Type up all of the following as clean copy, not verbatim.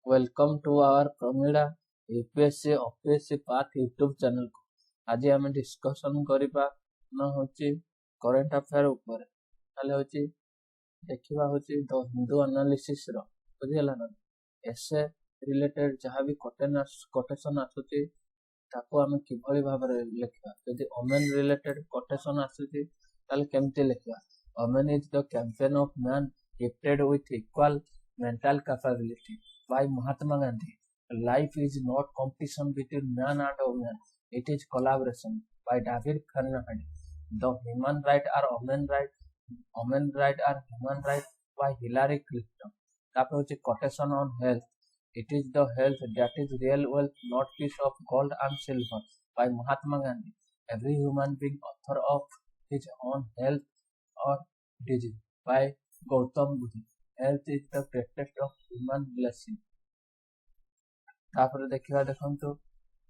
Welcome to our प्रमिड़ा UPSC OPSC path YouTube channel को। आज आम डिस्कसन करबा न होची करंट अफेयर ऊपर ताले होची देखिबा होची द हिंदू एनालिसिस रो बुझिला ना एसे रिलेटेड जहाँ भी कोटेशन आसुची ताको आम किभली भाबरे लिखिबा। यदि ओमेन रिलेटेड कोटेशन आसुची ताले केमती लिखिबा। Woman is the companion of man gifted with equal mental capability by Mahatma Gandhi. Life is not competition between man and woman. It is collaboration by David Carnegie. The human right are women right. Women right are human right by Hillary Clinton. तापर होची quotation on health. It is the health that is real wealth, not piece of gold and silver by Mahatma Gandhi. Every human being author of his own health or disease by Gautam Buddha. Health is the greatest of human blessing. तापर देखिबा देखंतु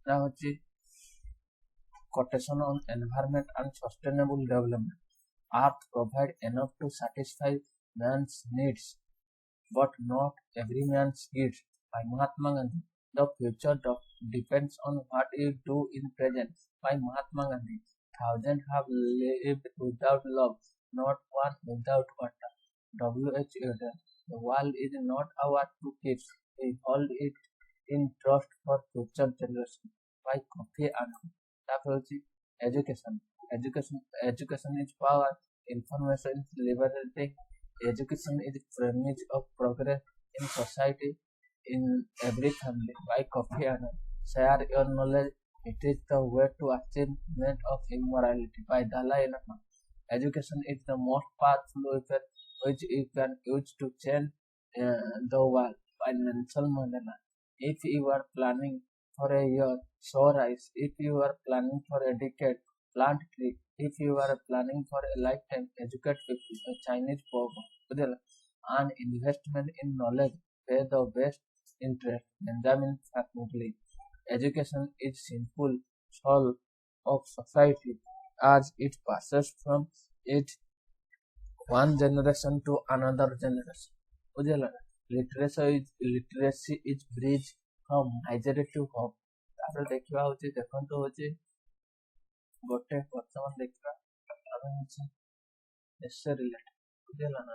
ना होची quotation on environment and sustainable development. Earth provide enough to satisfy man's needs, but not every man's needs by Mahatma Gandhi. The future depends on what you do in present by Mahatma Gandhi. Thousands have lived without love, not one without water. W.H. Auden. The world is not ours to keep. We hold it in trust for future generations by Kofi Annan. तापर होची education. Education is power. Information is liberating. Education is premise of progress in society, in every family by Kofi Annan. Share your knowledge. It is the way to achievement of immorality by Dalai Lama. Education is the most powerful weapon which you can use to change the world by Nelson Mandela. If you are planning for a year, sow rice. If you are planning for a decade, plant tree. If you are planning for a lifetime, educate people. The Chinese proverb. An investment in knowledge pay the best interest. Benjamin Franklin. Education is simple soul of society as it passes from it one generation to another generation. बुझेला literacy is bridge from Nigeria to hope. तापर देखिबा होची देखंतु होची गोटे वर्तमान देखिबा आमे होची एसे रिलेटेड बुझेला ना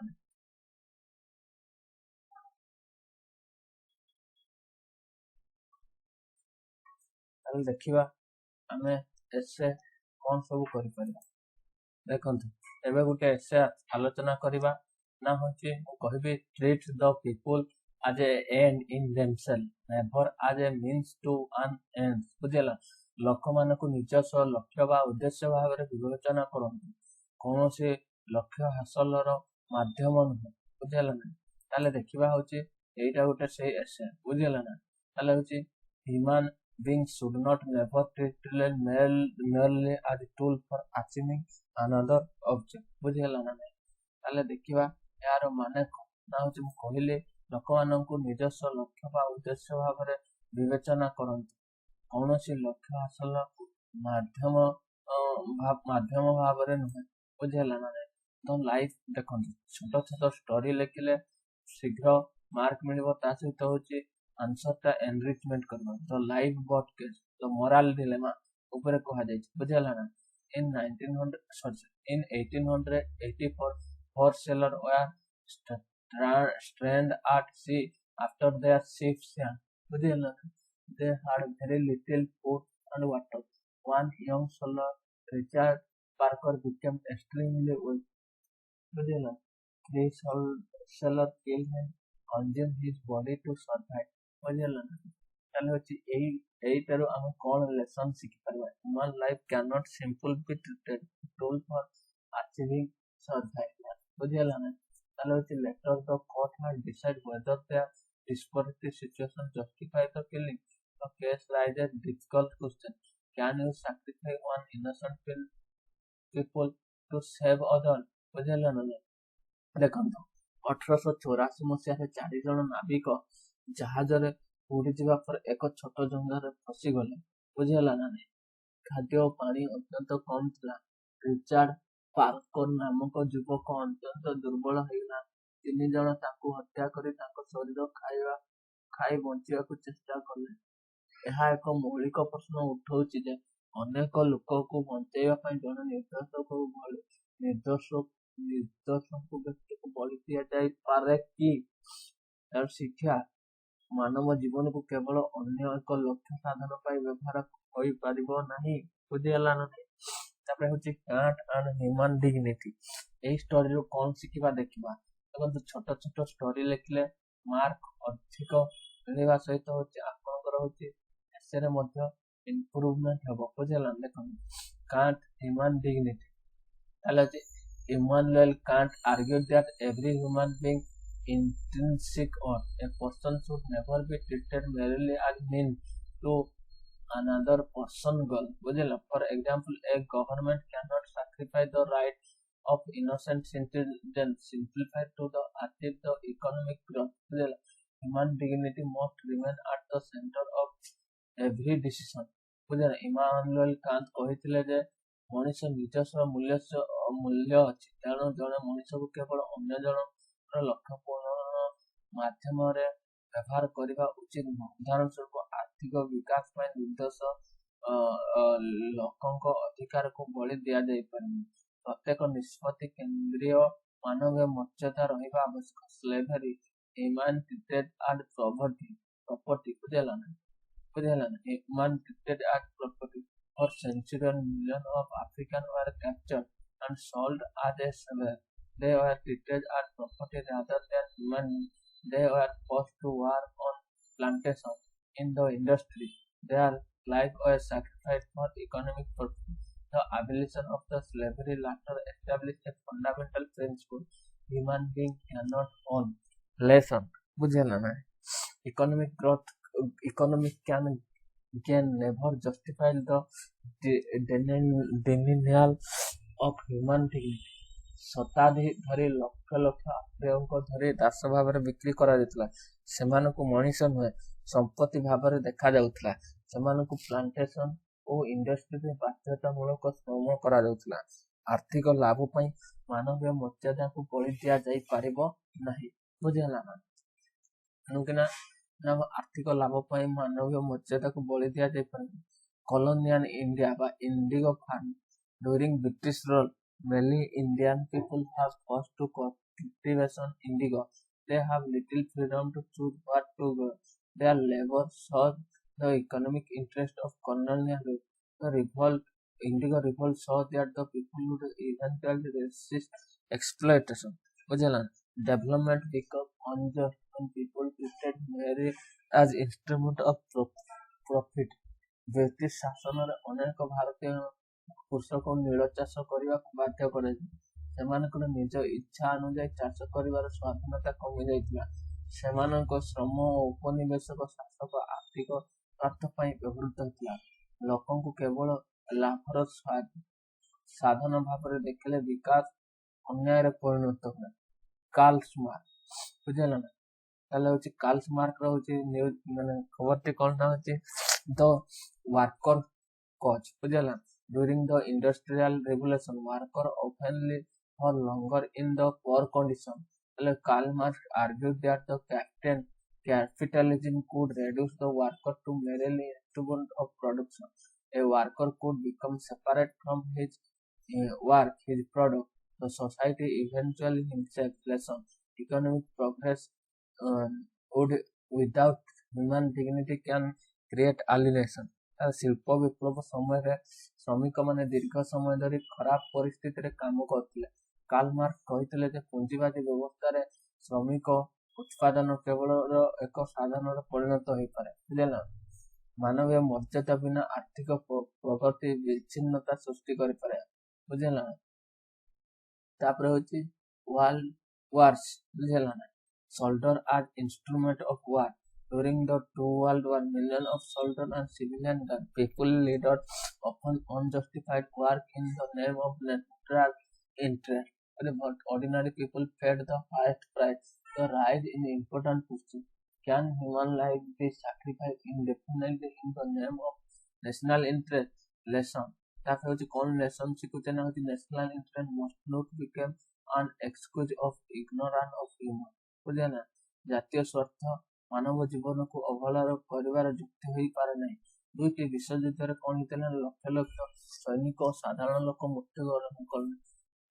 ताले देखिबा आमे एसे कोन सब करि परिबा। देखंतु एबे गोटे एसे आलोचना करिबा ना होची कहबी treat the people as a end in themselves, never as a means to an end. बुझेला लोक मानकु निजस्व लक्ष्य बा उद्देश्य भाବରେ विवेचना करंतु कोनोसी लक्ष्य हासलर माध्यम नुहे। बुझेला ना ताले देखिबा होची एटा गोटे से एसे बुझेला ना ताले होची human beings should not never treat merely as a tool for achieving another object. बुझेला ना ताले देखिबा यार माने ना होची मु कहिले लोकमानंकु निजस्व लक्ष्य बा उद्देश्य भाବରେ विवेचना करंतु कौनसी लक्ष्य हासिल माध्यम भाବରେ नुहे। बुझेला ना तो लाइफ देखंतु छोट छोट स्टोरी लिखिले शीघ्र मार्क मिलिबो ता सहित होची आंसर ता एनरिचमेंट करबो। तो लाइफ बट केस तो मोरल डिलेमा ऊपर कहा जाय बुझेला ना in 1884 four sailors were stranded at sea after their ship sank. बुझेला they had very little food and water. One young sailor, Richard Parker, became extremely weak. बुझेला three sailors killed him, consumed his body to survive. बुझेला ताले होची एइटारो हम कोन lesson सिखि परबा। Human life can not simple be treated tool for achieving survival. बुझेला ना ताले होची later the court has decide whether their disparate situation justify the killing. The case raises difficult question. Can you sacrifice one innocent people to save others? बुझेला ना देखंतु 1884 मसीहारे 4 जण नाविक जहाजरे उड़ी जीवा पर एक छोट जंगल फसी गले। बुझेला ना खाद्य और पानी अत्यंत कम था। रिचार्ड पार्कर नामक युवक अत्यंत दुर्बल होइला। 3 जण ताकू हत्या करी ताको शरीर ଖାଇ ବଞ୍ଚିବାକୁ ଚେଷ୍ଟା କଲେ। ଏହା ଏକ ମୌଳିକ ପ୍ରଶ୍ନ ଉଠାଉଛି ଯେ ଅନେକ ଲୋକକୁ ବଞ୍ଚାଇବା ପାଇଁ ଜଣେ ନିର୍ଦ୍ଦୋଷକୁ ବ୍ୟକ୍ତିକୁ ବଳି ଦିଆଯାଇପାରେ କି? ଏହାର ଶିକ୍ଷା ମାନବ ଜୀବନକୁ କେବଳ ଅନ୍ୟ ଏକ ଲକ୍ଷ୍ୟ ସାଧନ ପାଇଁ ବ୍ୟବହାର ହୋଇପାରିବ ନାହିଁ। ବୁଝିହେଲା ନା ନାହିଁ? ତାପରେ ହଉଛି କାଣ୍ଟ ଆଣ୍ଡ ହ୍ୟୁମାନ ଡିଗ୍ନିଟି। ଏଇ ଷ୍ଟୋରିରୁ କଣ ଶିଖିବା ଦେଖିବା। ଦେଖନ୍ତୁ, ଛୋଟ ଛୋଟ ଷ୍ଟୋରି ଲେଖିଲେ ମାର୍କ ଅଧିକ ମିଳିବା ସହିତ ହଉଛି ଆପଣଙ୍କର ହଉଛି ଏସେରେ ମଧ୍ୟ ଇମ୍ପ୍ରୁଭମେଣ୍ଟ ହେବ। ବୁଝିହେଲା? ଦେଖନ୍ତୁ, କାଣ୍ଟ ହ୍ୟୁମାନ ଡିଗ୍ନିଟି। ତାହେଲେ ହଉଛି Immanuel Kant argued that every human being intrinsic or a person should never be treated merely as means to another person goal. बुझिला? For example, a government cannot sacrifice the right of innocent citizens simplified to the achieve the economic growth. बुझिला? Human dignity must remain at the center of every decision. ବୁଝିଲା? Emmanuel Kant କହିଥିଲେ ଯେ ମଣିଷ ନିଜସ୍ୱ ମୂଲ୍ୟ ଅଛି, ତେଣୁ ଜଣେ ମଣିଷକୁ କେବଳ ଅନ୍ୟ ଜଣଙ୍କର ଲକ୍ଷ୍ୟ ପୂରଣ ମାଧ୍ୟମରେ ବ୍ୟବହାର କରିବା ଉଚିତ ନୁହେଁ। ଉଦାହରଣ ସ୍ୱରୂପ ଆର୍ଥିକ ବିକାଶ ପାଇଁ ନିର୍ଦ୍ଦୋଷ ଲୋକଙ୍କ ଅଧିକାରକୁ ବଳି ଦିଆଯାଇପାରିବ। ପ୍ରତ୍ୟେକ ନିଷ୍ପତ୍ତି କେନ୍ଦ୍ରୀୟ ମାନବୀୟ ମର୍ଯ୍ୟାଦା ରହିବା ଆବଶ୍ୟକ। ସ୍ଲେଭେରୀ ହ୍ୟୁମାନ ଟ୍ରିଟେଡ୍ ଆଜ୍ ପ୍ରପର୍ଟି। ବୁଝିହେଲା ନା? Human treated as property. For centuries, millions of Africans were captured and sold as a slave. They were treated as property rather than human. They were forced to work on plantations in the industry. Their lives were sacrificed for economic purposes. The abolition of the slavery later established a fundamental principle: human beings cannot own. Lesson. बुझेला ना? Economic growth, economic can never justify the denial of human dignity. ଶତାବ୍ଦୀ ଧରି ଲକ୍ଷ ଲକ୍ଷ ଆଫ୍ରିକଙ୍କ ଧରି ଦାସ ଭାବରେ ବିକ୍ରି କରାଯାଉଥିଲା। ସେମାନଙ୍କୁ ମଣିଷ ନୁହେଁ, ସମ୍ପତ୍ତି ଭାବରେ ଦେଖାଯାଉଥିଲା। ସେମାନଙ୍କୁ ପ୍ଲାଣ୍ଟେସନ ଓ ଇଣ୍ଡଷ୍ଟ୍ରିରେ ବାଧ୍ୟତାମୂଳକ ଶ୍ରମ କରାଯାଉଥିଲା। ଆର୍ଥିକ ଲାଭ ପାଇଁ ମାନବୀୟ ମର୍ଯ୍ୟାଦାକୁ ବଳି ଦିଆଯାଇପାରିବ ନାହିଁ। ବୁଝିହେଲା ନା? କାହିଁକିନା ଆର୍ଥିକ ଲାଭ ପାଇଁ ମାନବୀୟ ମର୍ଯ୍ୟାଦାକୁ ବଳି ଦିଆଯାଇପାରିବ। କଲୋନିଆଲ ଇଣ୍ଡିଆ ବା indigo farm during British rule, many Indian people have forced to cultivation indigo. They have little freedom to choose what to grow. Their labor served the economic interest of colonial rule. The indigo revolt saw that the people would eventually resist exploitation. बुझेला? Development become unjust when people treated marriage as instrument of profit. British ଶାସନରେ ଅନେକ ଭାରତୀୟ କୃଷକ ନୀଳ ଚାଷ କରିବାକୁ ବାଧ୍ୟ କରାଯାଇଥିଲା। ସେମାନଙ୍କର ନିଜ ଇଚ୍ଛା ଅନୁଯାୟୀ ଚାଷ କରିବାର ସ୍ୱାଧୀନତା କମି ଯାଇଥିଲା। ସେମାନଙ୍କ ଶ୍ରମ ଓ ଉପନିବେଶକ ଶାସକ ଆର୍ଥିକ ସ୍ୱାର୍ଥ ପାଇଁ ବ୍ୟବହୃତ ହେଉଥିଲା। ଲୋକଙ୍କୁ କେବଳ ଲାଭର ସାଧନ ଭାବରେ ଦେଖିଲେ ବିକାଶ ଅନ୍ୟାୟରେ ପରିଣତ ହୁଏ। Karl Marx. ବୁଝିହେଲା ନା? ତାହେଲେ ହଉଛି କାର୍ଲ ମାର୍କ୍ସ ର ହଉଛି ଖବରଟି କଣ ହଉଛି ଦ ୱାର୍କର କଜ। ବୁଝିହେଲା? During the Industrial Revolution, workers often lived for longer in the poor condition. Karl Marx argued that the capitalism could reduce the worker to merely instrument of production. A worker could become separate from his work, his product. The society eventually himself. Lesson: economic progress would without human dignity can create alienation. ଶିଳ୍ପ ବିପ୍ଳବ ସମୟରେ ଶ୍ରମିକ ମାନେ ଦୀର୍ଘ ସମୟ ଧରି ଖରାପ ପରିସ୍ଥିତିରେ କାମ କରୁଥିଲେ। କାର୍ଲ ମାର୍କ୍ସ କହିଥିଲେ ଯେ ପୁଞ୍ଜିବାଦୀ ବ୍ୟବସ୍ଥାରେ ଶ୍ରମିକ ଉତ୍ପାଦନ କେବଳ ଏକ ସାଧନରେ ପରିଣତ ହୋଇପାରେ। ବୁଝିଲା? ମାନବୀୟ ମର୍ଯ୍ୟାଦା ବିନା ଆର୍ଥିକ ପ୍ରଗତି ବିଚ୍ଛିନ୍ନତା ସୃଷ୍ଟି କରିପାରେ। ବୁଝିଲା? ତାପରେ ହଉଛି ୱାର୍ଲଡ ୱାର୍ସ। ବୁଝିଲା ନା? Shoulder as instrument of war. During the two World Wars, millions of soldiers and civilians died. People leaders often unjustified work in the name of national interest. But ordinary people paid the highest price. The rise in important question: can human life be sacrificed indefinitely in the name of national interest? Lesson: ତାପରେ ହଉଛି କଣ lesson ଶିଖୁଛେ ନା ହଉଛି national interest must not become an excuse of ignorance of human. ବୁଝିଲେ ନା? ଜାତୀୟ ସ୍ୱାର୍ଥ ମାନବ ଜୀବନକୁ ଅବହେଳା କରିବାର ଯୁକ୍ତି ହୋଇପାରେ ନାହିଁ। ଦୁଇଟି ବିଶ୍ୱଯୁଦ୍ଧରେ କଣ ହେଇଥିଲା? ଲକ୍ଷ ଲକ୍ଷ ସୈନିକ ଓ ସାଧାରଣ ଲୋକ ମୃତ୍ୟୁବରଣ କଲେ।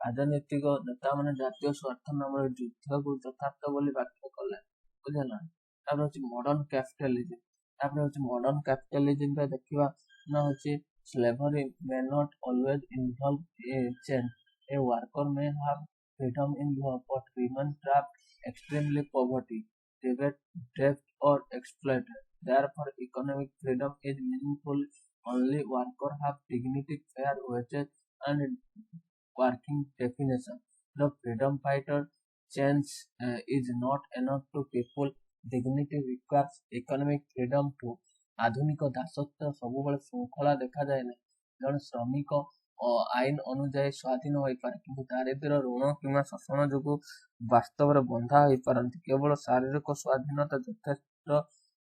ରାଜନୈତିକ ନେତାମାନେ ଜାତୀୟ ସ୍ୱାର୍ଥ ନାମରେ ଯୁଦ୍ଧକୁ ଯଥାର୍ଥ ବୋଲି ବ୍ୟାଖ୍ୟା କଲେ। ବୁଝିଲା? ତାପରେ ହଉଛି ମଡର୍ଣ୍ଣ କ୍ୟାପିଟାଲିଜିମ୍। ତାପରେ ହଉଛି ମଡର୍ଣ୍ଣ କ୍ୟାପିଟାଲିଜିମରେ ଦେଖିବା ନା ହଉଛି slavery may not always involve a change. A worker may have freedom in law but remain trapped extremely poverty, debt or exploited. Therefore, economic freedom is meaningful only workers have dignity, fair wages, and working definition. The freedom fighter change is not enough to people. Dignity requires economic freedom too. ଆଧୁନିକ ଦାସତ୍ୱ ସବୁବେଳେ ଶୃଙ୍ଖଳା ଦେଖାଯାଏ ନାହିଁ। ଜଣେ ଶ୍ରମିକ ଆଇନ ଅନୁଯାୟୀ ସ୍ୱାଧୀନ ହୋଇପାରେ, କିନ୍ତୁ ଦାରିଦ୍ର୍ୟ, ଋଣ କିମ୍ବା ଶୋଷଣ ଯୋଗୁଁ ବାସ୍ତବରେ ବନ୍ଧା ହୋଇପାରନ୍ତି। କେବଳ ଶାରୀରିକ ସ୍ୱାଧୀନତା ଯଥେଷ୍ଟ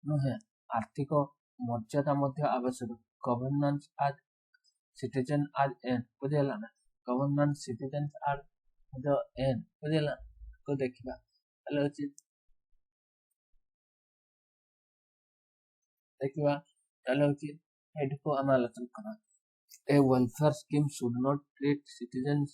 ନୁହେଁ, ଆର୍ଥିକ ମର୍ଯ୍ୟାଦା ମଧ୍ୟ ଆବଶ୍ୟକ। ଗଭର୍ଣ୍ଣାନ୍ସ ଆଜ୍ ସିଟିଜେନ୍ ଆଜ୍ ଏନ୍। ବୁଝିହେଲା ନା? ଗଭର୍ଣ୍ଣାନ୍ସ ସିଟିଜେନ୍ସ ଆଜ୍ ଦ ଏନ୍। ବୁଝିହେଲା? ଦେଖିବା ତାହେଲେ ହଉଛି ଏଇଟିକୁ ଆମେ ଆଲୋଚନା କରିବା। A welfare scheme should not treat citizens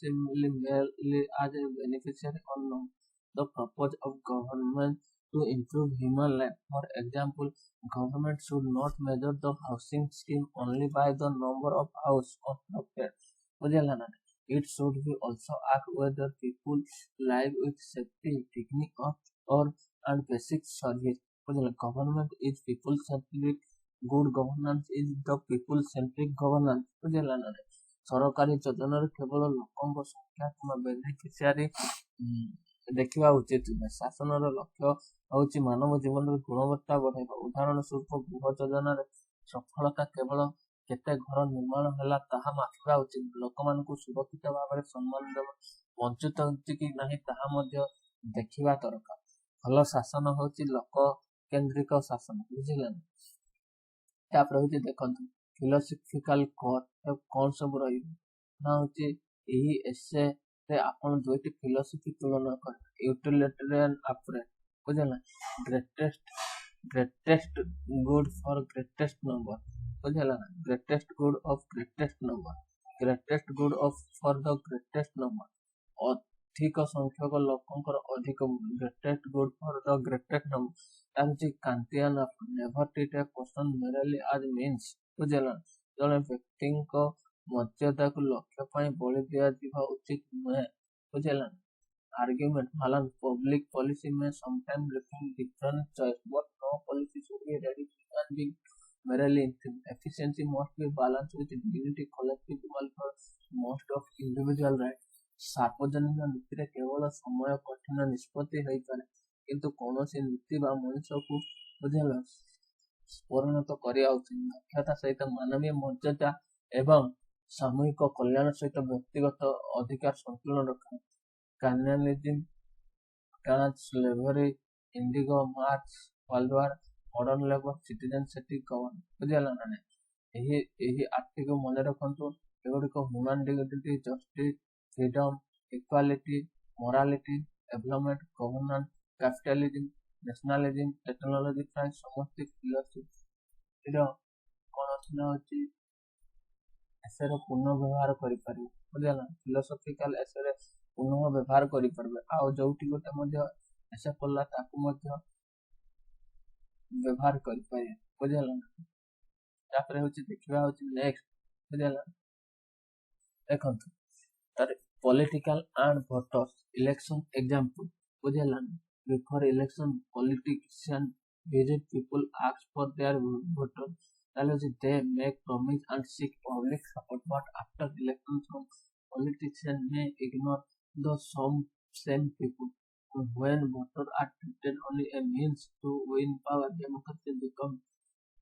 merely as a beneficiary or loan. The purpose of government to improve human life. For example, government should not measure the housing scheme only by the number of houses or flats. ବୁଝିହେଲା ନା? It should be also ask whether people live with safety, dignity, and basic service. Government is people centric. Good governance is the people centric governance. ବୁଝିହେଲା ନା? ସରକାରୀ ଯୋଜନାରେ କେବଳ ଲୋକଙ୍କ ସଂଖ୍ୟା କିମ୍ବା ବେନିଫିସିଆରୀ ଦେଖିବା ଉଚିତ ନୁହେଁ। ଶାସନର ଲକ୍ଷ୍ୟ ହେଉଛି ମାନବ ଜୀବନର ଗୁଣବତ୍ତା ବଢ଼ାଇବା। ଉଦାହରଣ ସ୍ୱରୂପ ଗୃହ ଯୋଜନାରେ ସଫଳତା କେବଳ କେତେ ଘର ନିର୍ମାଣ ହେଲା ତାହା ମାପିବା ଉଚିତ। ଲୋକମାନଙ୍କୁ ସୁରକ୍ଷିତ ଭାବରେ ସମ୍ମାନ ଦେବା, ବଞ୍ଚୁଛନ୍ତି କି ନାହିଁ ତାହା ମଧ୍ୟ ଦେଖିବା ଦରକାର। ଭଲ ଶାସନ ହେଉଛି ଲୋକ କେନ୍ଦ୍ରିକ ଶାସନ। ବୁଝିଲେ ନା? ତାପରେ ହଉଛି ଦେଖନ୍ତୁ ଫିଲୋସଫିକାଲ କୋର୍ କଣ ସବୁ ରହିବ ନା ହଉଛି ଏହି ଏସେରେ ଆପଣ ଦୁଇଟି ଫିଲୋସଫି ତୁଳନା କରିବେ। ୟୁଟିଲିଟେରିଆନ ଆପ୍ରୋଚ। ବୁଝିଲା? ଗ୍ରେଟେଷ୍ଟ ଗୁଡ୍ ଫର ଗ୍ରେଟେଷ୍ଟ ନମ୍ବର। ବୁଝିଲା ନା? Greatest good of greatest number. Greatest good of for the greatest number. ଅଧିକ ସଂଖ୍ୟକ ଲୋକଙ୍କର ଅଧିକ ଗ୍ରେଟେଷ୍ଟ ଗୁଡ୍ ଫର ଦ ଗ୍ରେଟେଷ୍ଟ ନମ୍ବର। ତା ହଉଛି କାନ୍ତିଆନ ଆପ୍ରୋଚ। ନେଭର ଟ୍ରିଟ୍ ଏ ପର୍ସନ ମେରାଲି ଆଜ ମିନ୍ସ। ବୁଝିଲା? ଜଣେ ବ୍ୟକ୍ତିଙ୍କ ମର୍ଯ୍ୟାଦାକୁ ଲକ୍ଷ୍ୟ ପାଇଁ ବଳି ଦିଆଯିବା ଉଚିତ ନୁହେଁ। ବୁଝିଲା? Argument balance. Public policy may sometimes reflect different choice, but no policy should be ready and merely efficiency must be balanced with dignity, collective welfare, most of individual rights. ସାର୍ବଜନୀନ ନୀତିରେ କେବଳ ସମୟ କଠିନ ନିଷ୍ପତ୍ତି ହୋଇପାରେ, କିନ୍ତୁ କୌଣସି ନୀତି ବା ମଣିଷକୁ ବୁଝିଲା ପରିଣତ କରିବା ଉଚିତ। ଦକ୍ଷତା ସହିତ ମାନବୀୟ ମର୍ଯ୍ୟାଦା ଏବଂ ସାମୂହିକ କଲ୍ୟାଣ ସହିତ ବ୍ୟକ୍ତିଗତ ଅଧିକାର ସନ୍ତୁଳନ ରଖା। Colonialism, slavery, indigo, Marx, World War, modern labor, citizen-centric government। ବୁଝିହେଲା ନା ନାହିଁ? ଏହି ଆର୍ଟିକୁ ମନେ ରଖନ୍ତୁ। ଏଗୁଡ଼ିକ human dignity, justice, freedom, equality, morality, development, governance, capitalism, nationalism, technology ପ୍ରାୟ ସମସ୍ତେ ଫିଲୋସଫିର କଣ ଅଛି ନା ହଉଛି ଏସେର ପୁନଃ ବ୍ୟବହାର କରିପାରିବେ। ବୁଝିହେଲା? ଫିଲୋସଫିକାଲ ଏସେରେ ପୁନଃ ବ୍ୟବହାର କରିପାରିବେ। ଆଉ ଯୋଉଠି ଗୋଟେ ମଧ୍ୟ ଏସେ ପଡିଲା ତାକୁ ମଧ୍ୟ ବ୍ୟବହାର କରିପାରିବେ। ବୁଝିହେଲା ନା? ତାପରେ ହଉଛି ଦେଖିବା ହଉଛି ନେକ୍ସଟ। ବୁଝିହେଲା? ଦେଖନ୍ତୁ ତାର political and voters election example. ବୁଝିହେଲା ନା? Before election politician visit people ask for their voter। ତାହେଲେ ହଉଛି they make promise and seek public support, but after election some politicians may ignore the same people. When voters are treated only a means to win power, democracy becomes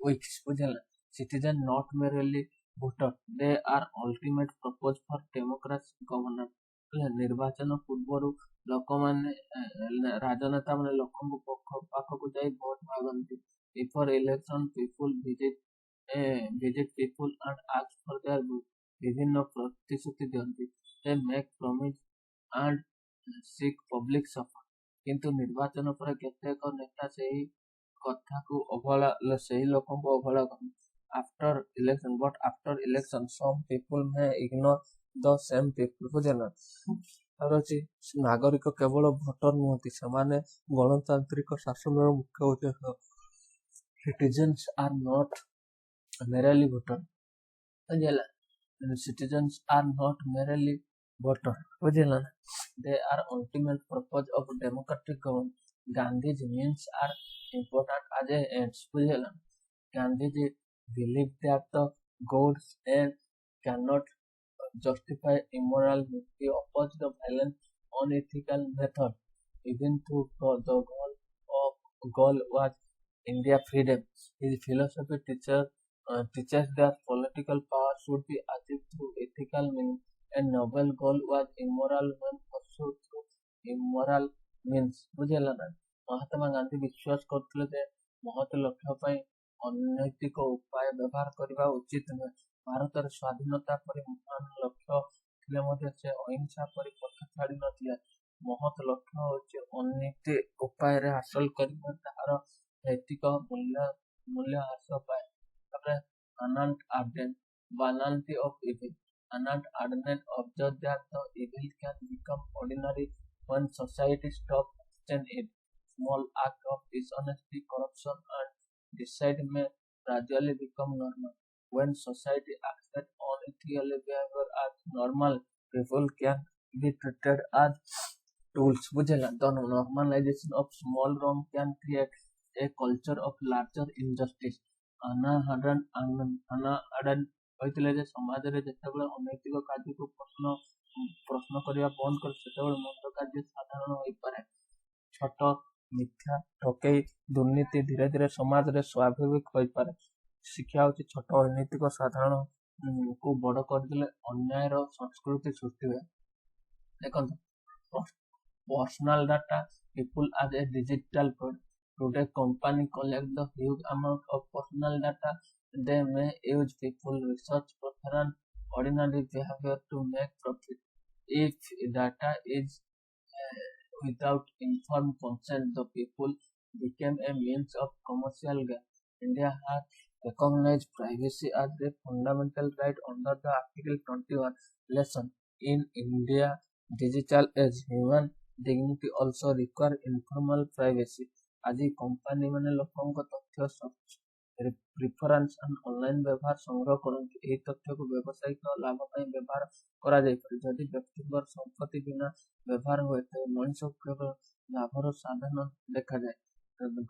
weak। ବୁଝିହେଲା? Citizens not merely voter, they are ultimate purpose for democracy governance। ନିର୍ବାଚନ ପୂର୍ବରୁ ଲୋକମାନେ ରାଜନେତା ମାନେ ଲୋକଙ୍କ ପାଖକୁ ଯାଇ vote ମାଗନ୍ତି। Before election people visit people and ask for their vote। ବିଭିନ୍ନ ପ୍ରତିଶ୍ରୁତି ଦିଅନ୍ତି। They make promise and seek public support। କିନ୍ତୁ ନିର୍ବାଚନ ପରେ କେତେକ ନେତା ସେହି କଥା को ଅବହେଳା ସେହି ଲୋକଙ୍କୁ ଅବହେଳା କରନ୍ତି। After election some people may ignore the same people। ବୁଝିଲା ତାର ଅଛି ନାଗରିକ କେବଳ ଭୋଟର ନୁହନ୍ତି, ସେମାନେ ଗଣତାନ୍ତ୍ରିକ ଶାସନର ମୁଖ୍ୟ ଉଦ୍ଦେଶ୍ୟ। Citizens are not merely voter। ବୁଝିଲା citizens are not merely voter। ବୁଝିଲା they are ultimate purpose of democratic government। Gandhi's means are important as a ends। ବୁଝିଲା Gandhiji believed that the God's end cannot justify immoral means। He opposed the violent, unethical method, even though the goal was India freedom। His philosophy teaches that political power should be achieved through ethical means, and noble goal was immoral when pursued through immoral means। ବୁଝିଲା ନା ମହାତ୍ମା ଗାନ୍ଧୀ ବିଶ୍ୱାସ କରୁଥିଲେ ଯେ ମହତ ଲକ୍ଷ୍ୟ ପାଇଁ ଅନୈତିକ ଉପାୟ ବ୍ୟବହାର କରିବା ଉଚିତ ନୁହେଁ। ଭାରତର ସ୍ୱାଧୀନତା ପରି ମହାନ ଲକ୍ଷ୍ୟ ଥିଲେ ମଧ୍ୟ ସେ ଅହିଂସା ପରି ପଥ ଛାଡ଼ି ନଥିଲେ। ମହତ ଲକ୍ଷ୍ୟ ହେଉଛି ଅନୈତିକ ଉପାୟରେ ହାସଲ କରିବା ତାହାର ନୈତିକ ମୂଲ୍ୟ ହ୍ରାସ ପାଏ। ତାପରେ Anand Arden banality of evil। Anand Arden observed that the evil can become ordinary when society stops questioning it। Small acts of dishonesty, corruption, and deceit may gradually become normal। When society accepts unethical behavior as normal, people can be treated as tools। ବୁଝିଲା the normalization of small wrong can create a culture of larger injustice। ଆନା Aiden କହିଥିଲେ ଯେ ସମାଜରେ ଯେତେବେଳେ ଅନୈତିକ କାର୍ଯ୍ୟକୁ ପ୍ରଶ୍ନ କରିବା ବନ୍ଦ କରେ ସେତେବେଳେ ମନ୍ଦ କାର୍ଯ୍ୟ ସାଧାରଣ ହୋଇପାରେ। ଛୋଟ ମିଥ୍ୟା, ଠକେଇ, ଦୁର୍ନୀତି ଧୀରେ ଧୀରେ ସମାଜରେ ସ୍ୱାଭାବିକ ହୋଇପାରେ। ଶିକ୍ଷା ହେଉଛି ଛୋଟ ଅନୈତିକ ସାଧାରଣ କୁ ବଡ଼ କରିଦେଲେ ଅନ୍ୟାୟର ସଂସ୍କୃତି ସୃଷ୍ଟି ହୁଏ। ଦେଖନ୍ତୁ personal data people as a digital product। Today company collect the huge amount of personal data। They may use people research preference, ordinary behavior to make profit। If data is without informed consent, the people became a means of commercial gain। India has recognized privacy as a fundamental right under the Article 21। Lesson in India digital age, human dignity also require informal privacy। ଆଜି company ମାନେ ଲୋକଙ୍କ ତଥ୍ୟ preference and online ବ୍ୟବହାର ସଂଗ୍ରହ କରନ୍ତି। ଏହି ତଥ୍ୟକୁ ବ୍ୟବସାୟିକ ଲାଭ ପାଇଁ ବ୍ୟବହାର କରାଯାଇପାରେ। ଯଦି ବ୍ୟକ୍ତିଙ୍କର ସମ୍ପତ୍ତି ବିନା ବ୍ୟବହାର ହୁଏ ତେବେ ମଣିଷକୁ କେବଳ ଲାଭର ସାଧନ ଦେଖାଯାଏ।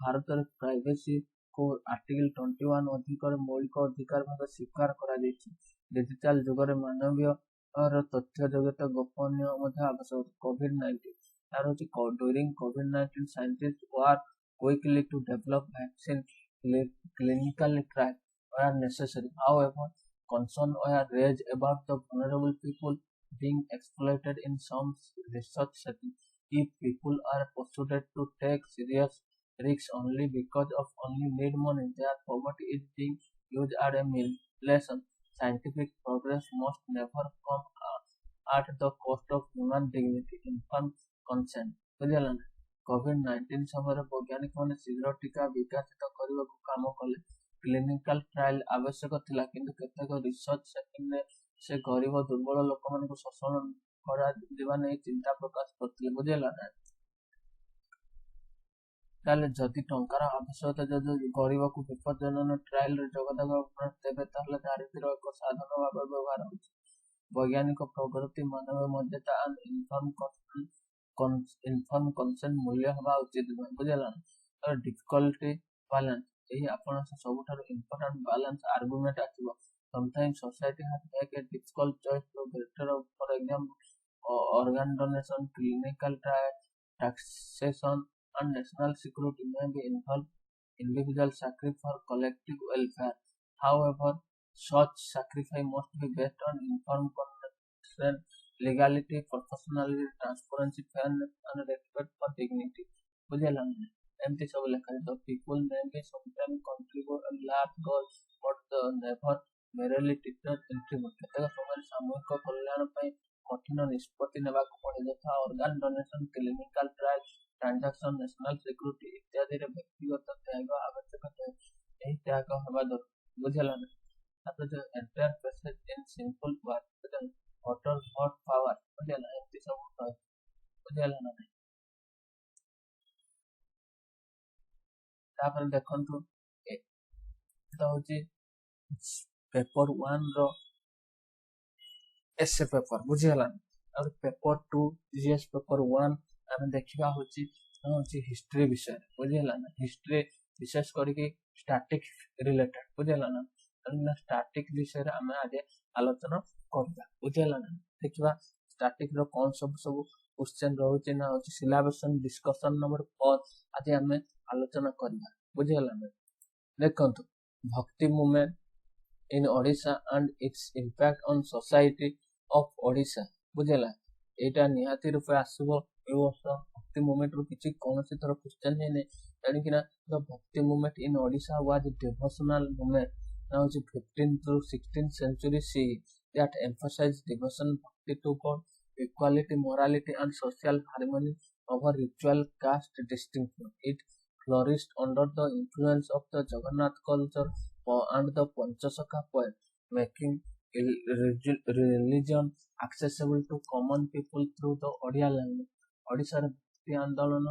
ଭାରତରେ ପ୍ରାଇଭେସି କୁ ଆର୍ଟିକଲ 21 ଅଧିକରେ ମୌଳିକ ଅଧିକାର ଭାବେ ସ୍ୱୀକାର କରାଯାଇଛି। ଡିଜିଟାଲ ଯୁଗରେ ମାନବୀୟର ତଥ୍ୟ ଯୋଗ୍ୟତା ଗୋପନୀୟ ମଧ୍ୟ ଆବଶ୍ୟକ। କୋଭିଡ-19 ତାର ହେଉଛି during COVID-19 scientists were quickly to develop vaccine। Clinical trials were necessary। However, concerns were raised about the vulnerable people being exploited in some research settings। If people are persuaded to take serious risks only because of only need money, their poverty is being used as a means। Lesson scientific progress must never come at the cost of human dignity। Informed consent। ବୁଝିଲା ନା କୋଭିଡ-19 ସମୟରେ ବୈଜ୍ଞାନିକମାନେ ଶୀଘ୍ର ଟୀକା ବିକଶିତ କରିବାକୁ କାମ କଲେ। କ୍ଲିନିକାଲ ଟ୍ରାଏଲ ଆବଶ୍ୟକ ଥିଲା, କିନ୍ତୁ କେତେକ ରିସର୍ଚ୍ଚ ସେଟିଂରେ ସେ ଗରିବ ଦୁର୍ବଳ ଲୋକମାନଙ୍କୁ ଶୋଷଣ କରାଯିବା ନେଇ ଚିନ୍ତା ପ୍ରକାଶ କରିଥିଲେ। ବୁଝିଲା ନା ତାହେଲେ ଯଦି ଟଙ୍କାର ଆବଶ୍ୟକତା ଯଦି ଗରିବକୁ ବିପଜ୍ଜନକ ଟ୍ରାଏଲରେ ଯୋଗଦେବା ତେବେ ତାହେଲେ ଦାରିଦ୍ର୍ୟ ଏକ ସାଧନ ଭାବେ ବ୍ୟବହାର ହେଉଛି। ବୈଜ୍ଞାନିକ ପ୍ରଗତି, ମାନବ ମର୍ଯ୍ୟାଦା ଆଣ୍ଡ ଇନଫର୍ମ କନସେଣ୍ଟ ମୂଲ୍ୟ ହେବା ଉଚିତ ନୁହେଁ। ବୁଝିଲା ନା ଡିଫିକଲ୍ଟି ବାଲାନ୍ସ ଏହି ଆପଣଙ୍କ ସବୁଠାରୁ ଇମ୍ପୋର୍ଟାଣ୍ଟ ବାଲାନ୍ସ ଆର୍ଗୁମେଣ୍ଟ ଆସିବ। Sometimes society has make a difficult choice to better, for example, organ donation, clinical trials, taxation, and national security may be involved individual sacrifice for collective welfare। However, such sacrifice must be based on informed consent, legality, proportionality, transparency, fairness, and respect for dignity। ବୁଝିଲା ଏମିତି ସବୁ ଲେଖା the people may be sometimes contribute a large goals but never merely treated intimate। କେତେକ ସମୟରେ ସାମୂହିକ କଲ୍ୟାଣ ପାଇଁ କଠିନ ନିଷ୍ପତ୍ତି ନେବାକୁ ପଡେ, ଯଥା organ donation, clinical trial, transaction, national security ଇତ୍ୟାଦିରେ ବ୍ୟକ୍ତିଗତ ତ୍ୟାଗ त्याग हवा दरकार बुझेला ना तापर जो entire process in simple word बुझेला वाटर हॉट पावर बुझेला एमती सब बुझेला ना तापर देखंतु एटा होची पेपर 1 रो एसए पेपर बुझेला और पेपर 2 जीएस पेपर 1 आम देखा होची हिस्ट्री विषय बुझेला ना हिस्ट्री विशेष करके स्टैटिक रिलेटेड बुझेला ना स्टैटिक विषय आम आज आलोचना करबा बुझेला ना देखा स्टैटिक रो कौन सब सब क्वेश्चन रहउची ना होची सिलेबस डिस्कशन नंबर 4 आज आम आलोचना करबा बुझेला ना देखंतु भक्ति movement in Odisha and its impact on society of Odisha बुझेला एटा निहाती रूपे आसबो ए वर्ष भक्ति मूवमेंट रो किछि कोनोसी तरह क्वेश्चन है नै जानि कि ना द भक्ति movement in Odisha was devotional movement now 15th to 16th century CE that emphasized devotion bhakti to God equality morality and social harmony over ritual caste distinction it flourished under the influence of the Jagannath culture and the Panchasakha poem, making religion accessible to common people through the Odia language. Odisha रे भक्ति आंदोलन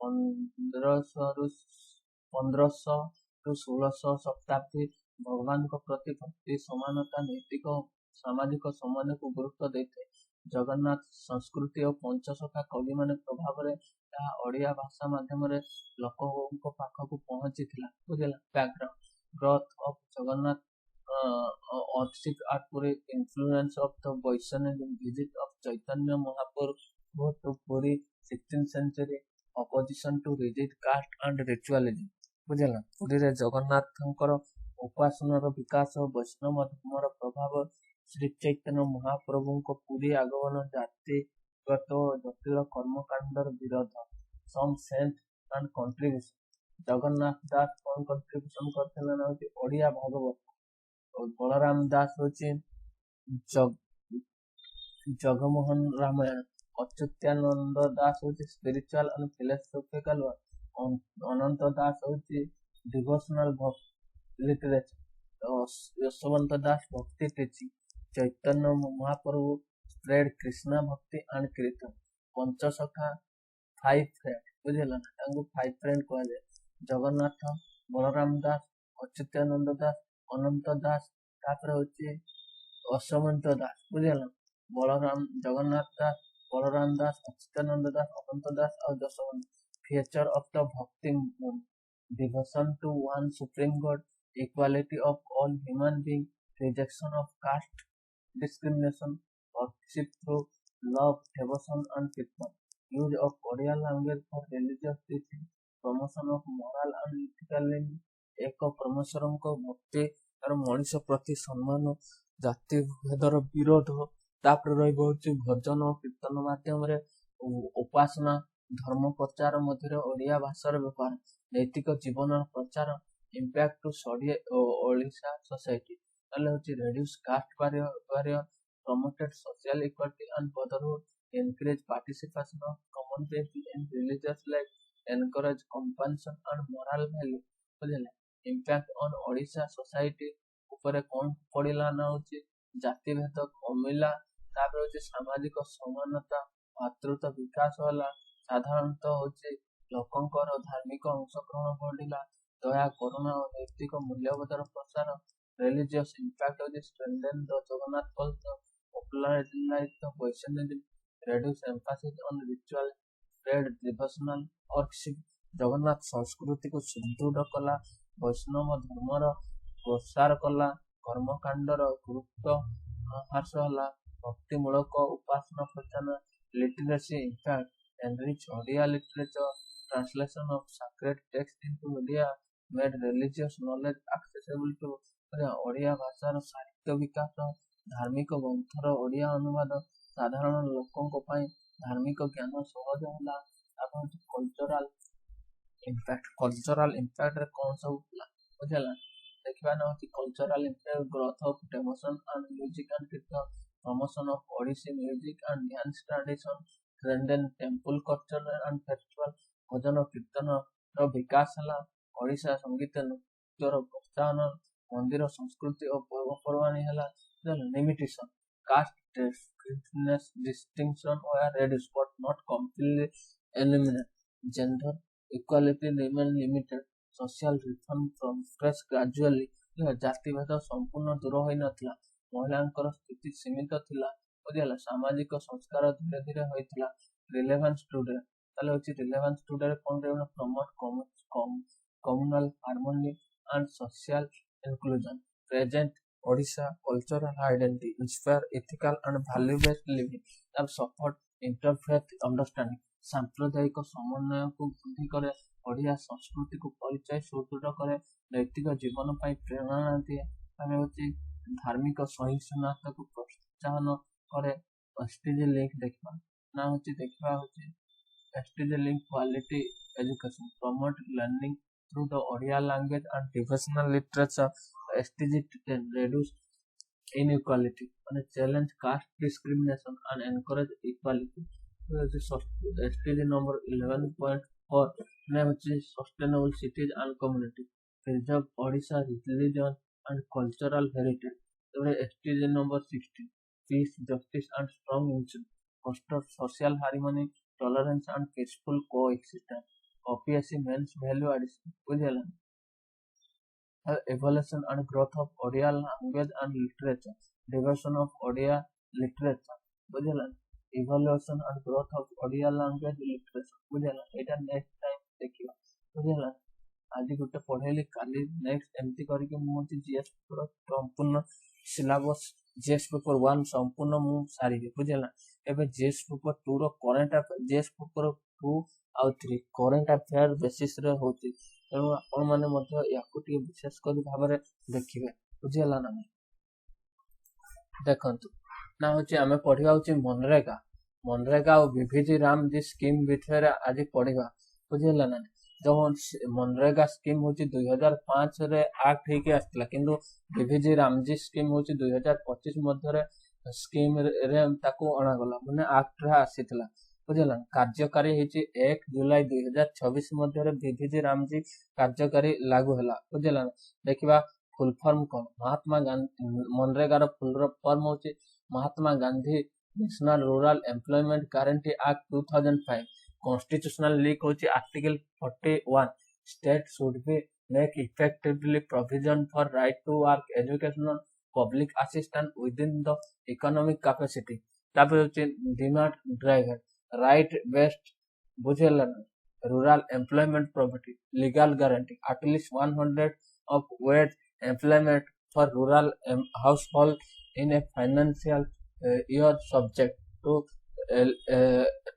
1500 to 1600 शताब्दी भगवान को प्रति भक्ति समानता नैतिक सामाजिक सम्मान को गुरुत्व देते जगन्नाथ संस्कृति और पंचसखा कवि मान प्रभाव रे ओडिया भाषा माध्यम रे लोक पाखक पहुंची बुझेला background growth of Jagannath artistic art Puri influence of the Vaishnavism visit of Chaitanya Mahaprabhu to Puri 16th century opposition to rigid caste and ritualism बुझेला पुरी रे जगन्नाथंकर उपासनार विकास वैष्णव धर्मर प्रभाव श्री चैतन्य महाप्रभु को पुरी आगमन जातिगत जटिल कर्मकांडर विरोध सम सेंट एंड कंट्रीब्यूशन जगन्नाथ दास कौन कंट्रीब्यूशन करते ना होची ओडिया भागवत और बलराम दास होची जगमोहन रामायण अच्युतानंद दास होची स्पिरिचुअल एंड फिलोसॉफिकल अनंत दास होची डिवोशनल लिटरेचर यशवंत दास भक्ति टीचिंग चैतन्य महाप्रभु स्प्रेड कृष्णा भक्ति एंड कीर्तन पंचसखा 5 फ्रेंड बुझेला ना तांको 5 फ्रेंड कहले जगन्नाथ बलराम दास अच्युतानंद दास अनंत दास तापर होची अश्वमंत दास बुझेला बलराम जगन्नाथ दास बलराम दास अच्युतानंद दास अनंत दास और दशवंत feature of the bhakti devotion to one supreme God equality of all human being rejection of caste discrimination worship through love devotion and kirtan use of Odia language for religious teaching promotion of moral and ethical एक परमेश्वर को भक्ति और मनुष्य प्रति सम्मान जाति भेदर विरोध तापर रही भजन और कीर्तन माध्यम उपासना धर्म प्रचार मध्य ओडिया भाषार व्यवहार नैतिक जीवन प्रचार impact to Odisha society reduce caste barrier promoted social equality and brotherhood encourage participation of common people in religious life encourage compassion and moral value बुझेला impact on ओडिशा सोसाइटी ऊपर कौन पड़िला ना होची जाति भेद कमिला तापर होची सामाजिक समानता भातृत्व विकास होला साधारणतः होची लोकंकर धार्मिक अंशग्रहण बढ़िला दया करुणा और नैतिक मूल्यबोधर प्रसार religious impact of the strengthen the Jagannath culture popularize the Vaishnavism reduce emphasis on ritual spread devotional और जगन्नाथ संस्कृति को सुदृढ़ कला वैष्णव धर्मर प्रसार कला कर्मकांडर गुरुत्व ह्रास होला भक्तिमूलक उपासना प्रचार literacy impact enrich Odia literature translation of sacred text into Odia made religious knowledge accessible to Odia भाषार साहित्य विकास धार्मिक ग्रंथर ओडिया अनुवाद साधारण लोकों धार्मिक ज्ञान सहज होला कल्चरल इम्पैक्ट रे कौन सब बुझला देखबा न होती cultural impact growth of devotion and music and kirtan promotion of Odissi music and dance tradition trend temple culture and festival bhajan kirtan रो विकास होला ओडिशा संगीत ନୃତ୍ୟର ପ୍ରୋତ୍ସାହନ, ମନ୍ଦିର ସଂସ୍କୃତି ଓ ପର୍ବପର୍ବାଣୀ ହେଲା limitation. Caste discrimination distinction were reduced but not completely eliminated. Gender equality remained limited. Social reform from fresh gradually. ଜାତିଭେଦ ସମ୍ପୂର୍ଣ୍ଣ ଦୂର ହୋଇନଥିଲା। ମହିଳାଙ୍କର ସ୍ଥିତି ସୀମିତ ଥିଲା। ବୁଝିଗଲା। ସାମାଜିକ ସଂସ୍କାର ଧୀରେ ଧୀରେ ହୋଇଥିଲା। ରିଲେଭାନ୍ସ ଟୁଡେ ତାହେଲେ ହଉଛି ରିଲେଭାନ୍ସ ଟୁଡେ କଣ ରହିବ? Promote communal harmony and social inclusion. Present Odisha cultural identity inspire ethical and value-based living and support interfaith understanding. ସାମ୍ପ୍ରଦାୟିକ ସମନ୍ୱୟକୁ ବୃଦ୍ଧି କରେ, ଓଡ଼ିଆ ସଂସ୍କୃତିକୁ ପରିଚୟ ସୁଦୃଢ଼ କରେ, ନୈତିକ ଜୀବନ ପାଇଁ ପ୍ରେରଣା ଦିଏ, ଆମେ ହଉଛି ଧାର୍ମିକ ସହିଷ୍ଣୁତାକୁ ପ୍ରୋତ୍ସାହନ କରେ। ଏସଟିଜି ଲିଙ୍କ ଦେଖିବା ନା ହଉଛି STG link quality education, promote learning through the Odia language and devotional literature. STG 10 reduce inequality and challenge caste discrimination and encourage equality. STG number 11.4 sustainable cities and community, preserve Odisha religion and cultural heritage. STG number 16 peace, justice and strong unity, foster social harmony, tolerance and peaceful coexistence. OPSC means value addition. बुझेला। Evolution and growth of Odia language and literature. Devotion of Odia literature. बुझेला। Evolution and growth of Odia language literature. बुझेला। एटा next time देखिबा। बुझेला। आज गोटे पढ़ेली काली next एमती करके मु जीएस पेपर संपूर्ण सिलेबस जीएस पेपर 1 संपूर्ण मु सारी बुझेला। एबे जीएस पेपर 2 रो करंट अफेयर जीएस पेपर 2 आउ 3 करंट अफेयर बेसिस रे होती, तेणु आपण माने मध्य याकु टी विशेष करी भाबरे देखिबे। बुझेला ना? देखंतु ना होची हमें पढ़िबा होची मनरेगा और बीबीजी राम जी स्कीम विषय आज पढ़िबा। बुझेला ना? जो मनरेगा स्कीम होची 2005 रे एक्ट हेके आस्तिला, किंतु बीबीजी रामजी स्कीम होची 2025 मध्य रे स्कीम रे ताको अणा गला, माने एक्ट रे आसीतला। बुझेला? कार्यकारी हेची 1 जुलाई 2026 मध्य रे बीबीजी रामजी कार्यकारी लागू हला। बुझेला? देखिबा फुल फॉर्म कोन? महात्मा गांधी मनरेगा रो फुल फॉर्म होची Mahatma Gandhi national rural employment guarantee act 2005। Constitutional leak होची article 41 state should be make effectively provision for right to work, education, public assistance within the economic capacity. तापर होची डिमांड ड्राइवर राइट बेस्ड बुझेला rural employment property legal guarantee at least 100 of wage employment for rural household in a financial year subject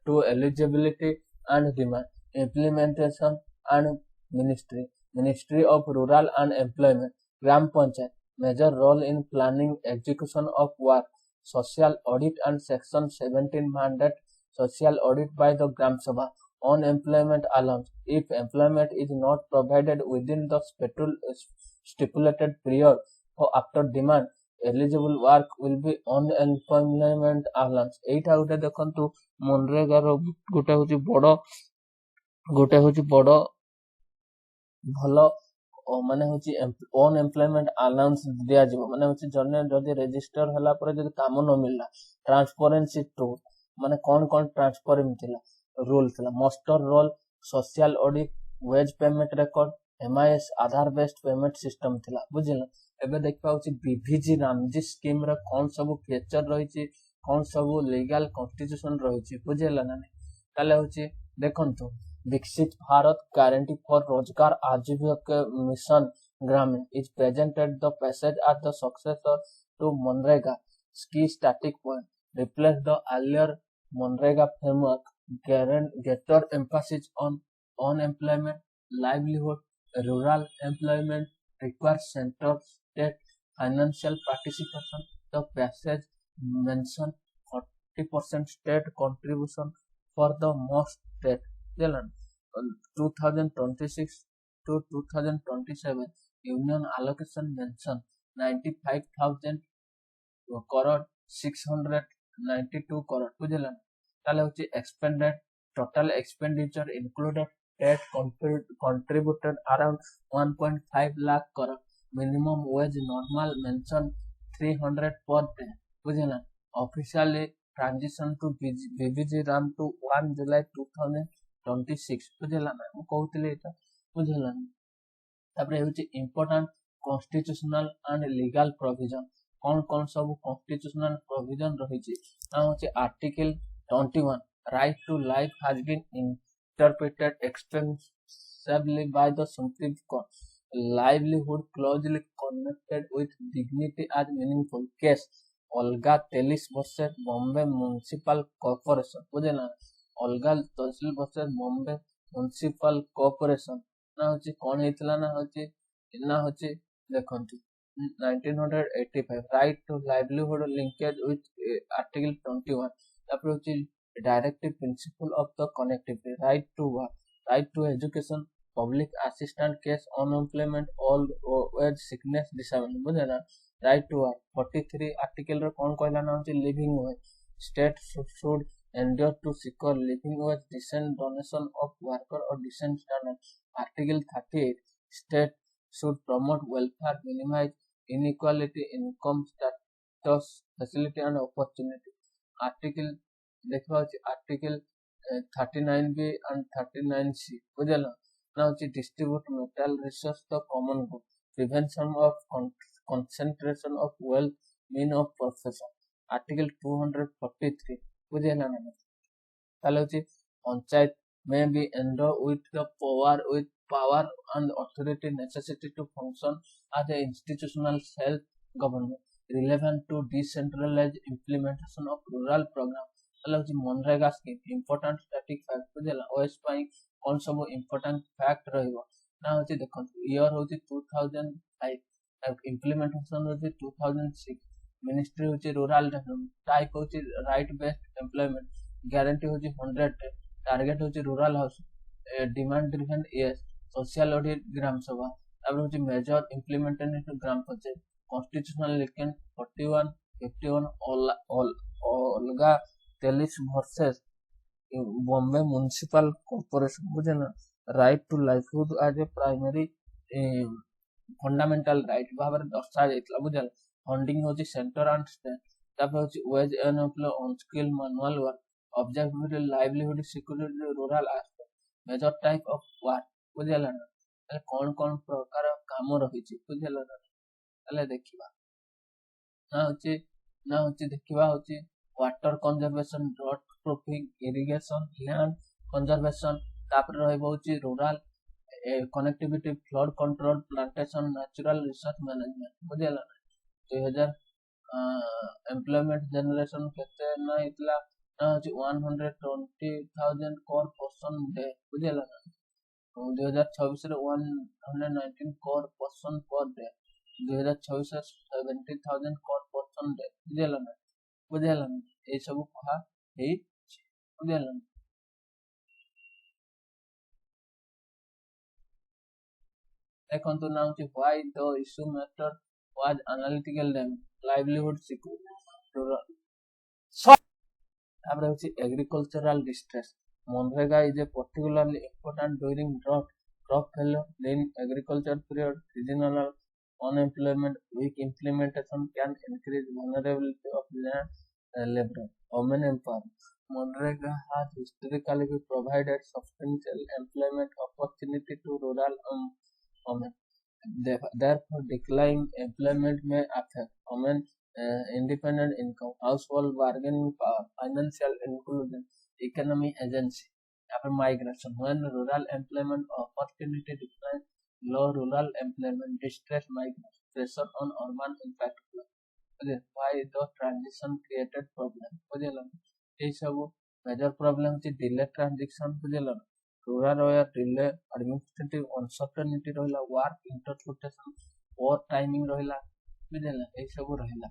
to eligibility and demand. Implementation and Ministry of Rural and Employment. Gram Panchayat major role in planning execution of work. Social audit and Section 17 mandate social audit by the Gram Sabha. Unemployment allowance. If employment is not provided within the stipulated period or after demand, eligible work will be unemployment allowance. एटा गोटे देखंतु मनरेगा रो गोटे होची बड़ भलो माने होची unemployment allowance दिया जिवो, माने होची जने जदी रजिस्टर हला पर जदी काम न मिलला ट्रांसपेरेंसी टू माने कोन ट्रांसपेरेंट थिला रूल थिला muster roll social audit wage payment record MIS Aadhaar based payment system थिला। बुझिला? एबे देखबा होची बीबीजी रामजी स्कीम रे कोन सब फीचर रहिची, कोन सब लीगल कॉन्स्टिट्यूशन रहिची। बुझिला ना? ताले होची देखंतु विकसित भारत गारंटी फॉर रोजगार आजीविका मिशन ग्रामीण is presented the passage at the successor to मनरेगा key static point replace the earlier मनरेगा framework greater emphasis on unemployment livelihood rural employment requires central state financial participation. The passage mention 40% state contribution for the most state. 2026 to 2027 union allocation mention 95,000 crore 692 crore. बुझलन? ताले होची expended total expenditure included state contributed around 1.5 lakh crore. Minimum wage normal mention 300 per day. बुझिला officially transition to BBG Ram to 1 July 2026 बुझिला ना ମୁଁ କହୁଥିଲି ଏଇଟା ବୁଝିଲା ତାପରେ ହେଉଛି important constitutional and legal provision କଣ ସବୁ constitutional provision ରହିଛି ନା ହେଉଛି article 21 right to life has been interpreted extensively by the Supreme Court livelihood closely connected with dignity as meaningful case Olga Telis versus Bombay Municipal Corporation ବୁଝିଲା Olga Telis versus Bombay Municipal Corporation ना होची कौन ହେଇଥିଲା ना होची देखंतु 1985 right to livelihood linkage with article 21 तापर होची directive principle of the connectivity right to work right to education public assistance case unemployment all age sickness disability बुझेना right to work 43 article रो कौन कहला ना होची living wage state should endure to secure living wage decent donation of worker or decent standard Article 38 state should promote welfare, minimize inequality, income status, facility and opportunity. Article देखो Article 39B and 39C बुझल ना होची distribute metal resource to common good, prevention of concentration of wealth, mean of profession. Article 243 बुझल ना ताले होची panchayat may be endowed with the power and authority necessary to function as an institutional self-government relevant to decentralized implementation of rural program. मतलब जी MNREGA scheme important static fact बुझेला ओएस पाई कौन सब important fact रहिबो ना होची देखंतु year होची 2005 implementation होची 2006 ministry होची rural development type होची right based employment guarantee होची 100 टारगेट होची rural house demand driven yes social audit Gram Sabha तापर होची major implementation gram panchayat constitutional लिकेन 41 51 Olga Tellis versus Bombay municipal corporation बुझे ना right to livelihood as a primary fundamental right भाବରେ ଦର୍ଶା ଯାଇଥିଲା ବୁଝଲ फंडिंग होची सेंटर एंड स्टेट तापर होची wage unemployed unskilled manual work objective livelihood security rural aspect major type of work बुझेला ना ताले कौन प्रकार काम रहिछि बुझेला ना ताले देखिबा ना होची देखिबा होची water conservation drought proofing irrigation land conservation तापर रहइबो होची rural connectivity flood control plantation natural resource management बुझेला ना 2000 एम्प्लॉयमेंट जनरेशन केते ना इतला 120,000 core person day बुझेला ना 2026 रे 119 core person per day 2026 रे 70,000 core person day बुझेला ना ए सब कहा हे बुझेला ना देखंतु ना होची why the issue matter was analytical livelihood security rural तापर होची agricultural distress MNREGA is a particularly important during drought crop failure then agriculture period seasonal unemployment weak implementation can increase vulnerability of land labor women empowerment MNREGA has historically provided substantial employment opportunity to rural women therefore declining employment may affect women independent income, household bargaining power, financial inclusion, economy agency, after migration, when rural employment opportunity decline, low rural employment, distress migration, pressure on urban in particular. Why the transition created problem? बुझेला ये सब major problem ची delay transition बुझेला rural or delay administrative uncertainty रहिला work interpretation poor timing रहिला बुझेला ये सब रहिला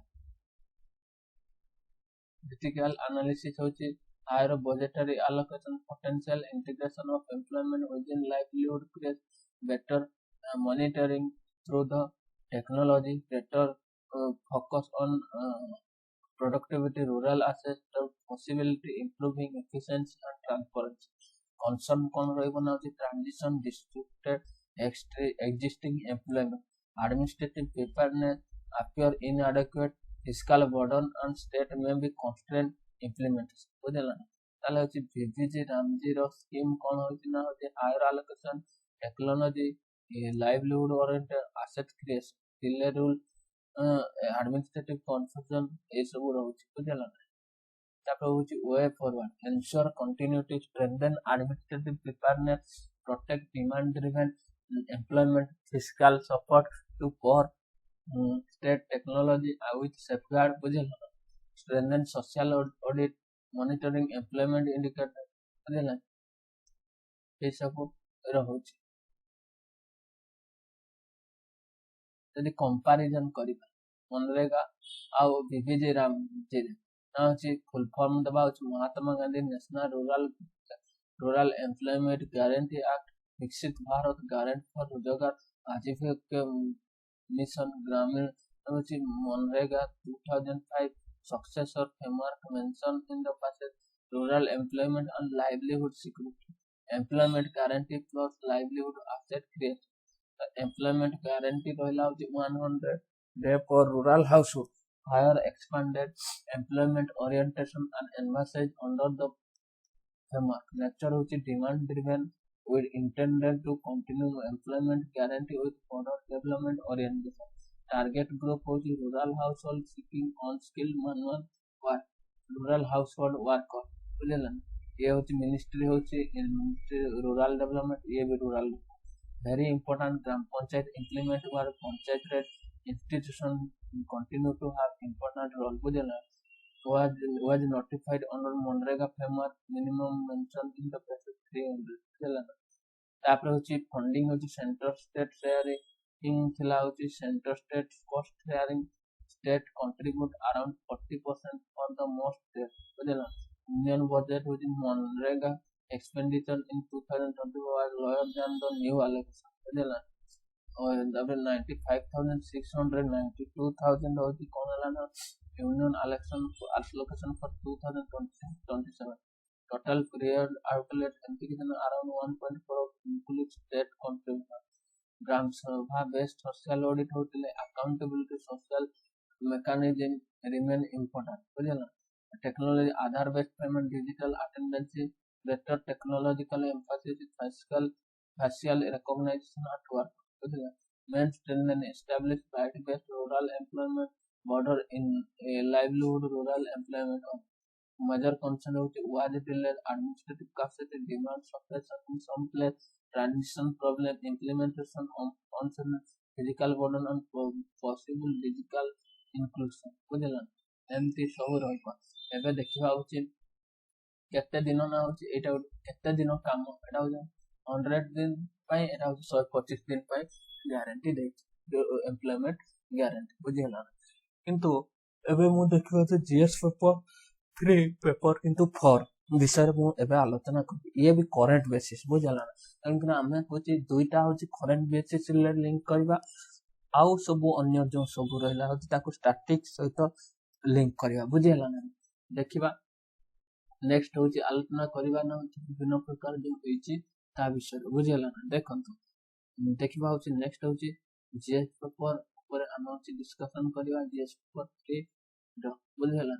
critical analysis होची higher budgetary allocation potential integration of employment within livelihood creates better monitoring through the technology better focus on productivity rural assets possibility improving efficiency and transparency concern कौन रहइबो ना transition distributed existing employment administrative preparedness appear inadequate fiscal burden and state may be constrained implementation बुझला ना ताले होची VVG Ramji रो scheme कौन होची ना होची higher allocation technology livelihood oriented asset creation delay rule administrative confusion ये सब रहुची बुझला ना ତାପରେ ହଉଛି way forward ensure continuity strengthen administrative preparedness protect demand driven employment fiscal support to core state technology with safeguard ବୁଝିଲ strengthen social audit monitoring employment indicator ବୁଝିଲ ଏ ସବୁ ରହୁଛି ଯଦି comparison କରିବା मनरेगा ଆଉ ବିବିଜି ରାମଜିରେ ना होची फुल फॉर्म दबा होची Mahatma Gandhi national rural employment guarantee act Viksit Bharat guarantee for Rozgar आजीविका मिशन ग्रामीण होची MNREGA 2005 successor framework mention in the passage rural employment and livelihood security employment guarantee plus livelihood asset creation employment guarantee रहला होची 100 day for rural household higher expanded employment orientation and emphasis under the framework. Nature which is demand driven with intended to continue employment guarantee with further development orientation. Target group which is rural household seeking unskilled manual work, rural household worker. बुझलन ये होची ministry होची rural development ये भी rural very important gram panchayat implement work panchayat rate institution continue to have important role बुझला was notified under MNREGA framework minimum mentioned in the passage 300 बुझला तापर होची फंडिंग होची सेंटर स्टेट शेयरिंग थिला होची centre state cost sharing state contribute around 40% for the most state बुझला Indian budget होची MNREGA expenditure in 2020 was lower than the new allocation बुझला और तब 95,600 92,000 होती कौन वाला ना union allocation for 2027 total period outlet implication around 1.4 include state contribution ग्राम सभा based social audit होती है accountability social mechanism remain important बुझला technology Aadhaar based payment digital attendance better technological emphasis facial recognition at work men strengthen established right-based rural employment border in a livelihood rural employment of major concern was delayed administrative capacity demand suppression in some place transition problem implementation on physical burden and possible digital inclusion बुझलन एमती सब रहइबा एबे देखिबा उचित केते दिन ना होची एटा केते दिन काम एटा हो 100 दिन ପାଇଁ ଏଟା ହଉଛି 125 दिन ପାଇଁ ଗ୍ୟାରେଣ୍ଟି ଦେଇଛି ଏମ୍ପ୍ଲୟମେଣ୍ଟ ଗ୍ୟାରେଣ୍ଟି ବୁଝିହେଲା କିନ୍ତୁ ଏବେ ମୁଁ ଦେଖିବାକୁ GS पेपर 3 पेपर କିନ୍ତୁ 4 ବିଷୟରେ ମୁଁ ଏବେ ଆଲୋଚନା କରିବି ଇଏ ବି କରେଣ୍ଟ ବେସିସ୍ ବୁଝିହେଲା କାହିଁକି ନା ଆମେ କହୁଛି ଦୁଇଟା ହଉଛି କରେଣ୍ଟ ବେସିସ୍ ରେ ଲିଙ୍କ କରିବା ଆଉ ସବୁ ଅନ୍ୟ ଯୋଉ ସବୁ ରହିଲା ହଉଛି ତାକୁ ଷ୍ଟାଟିକ୍ ସହିତ ଲିଙ୍କ କରିବା ବୁଝିହେଲା ନା ଦେଖିବା नेक्स्ट होची आलोचना करिबा ना विभिन्न प्रकार जो होईची ता विषय बुझियला ना देखंतु देखिबा होची नेक्स्ट होची जीएस पेपर ऊपर हम होची डिस्कशन करिबा जीएस पेपर 3 द बुझियला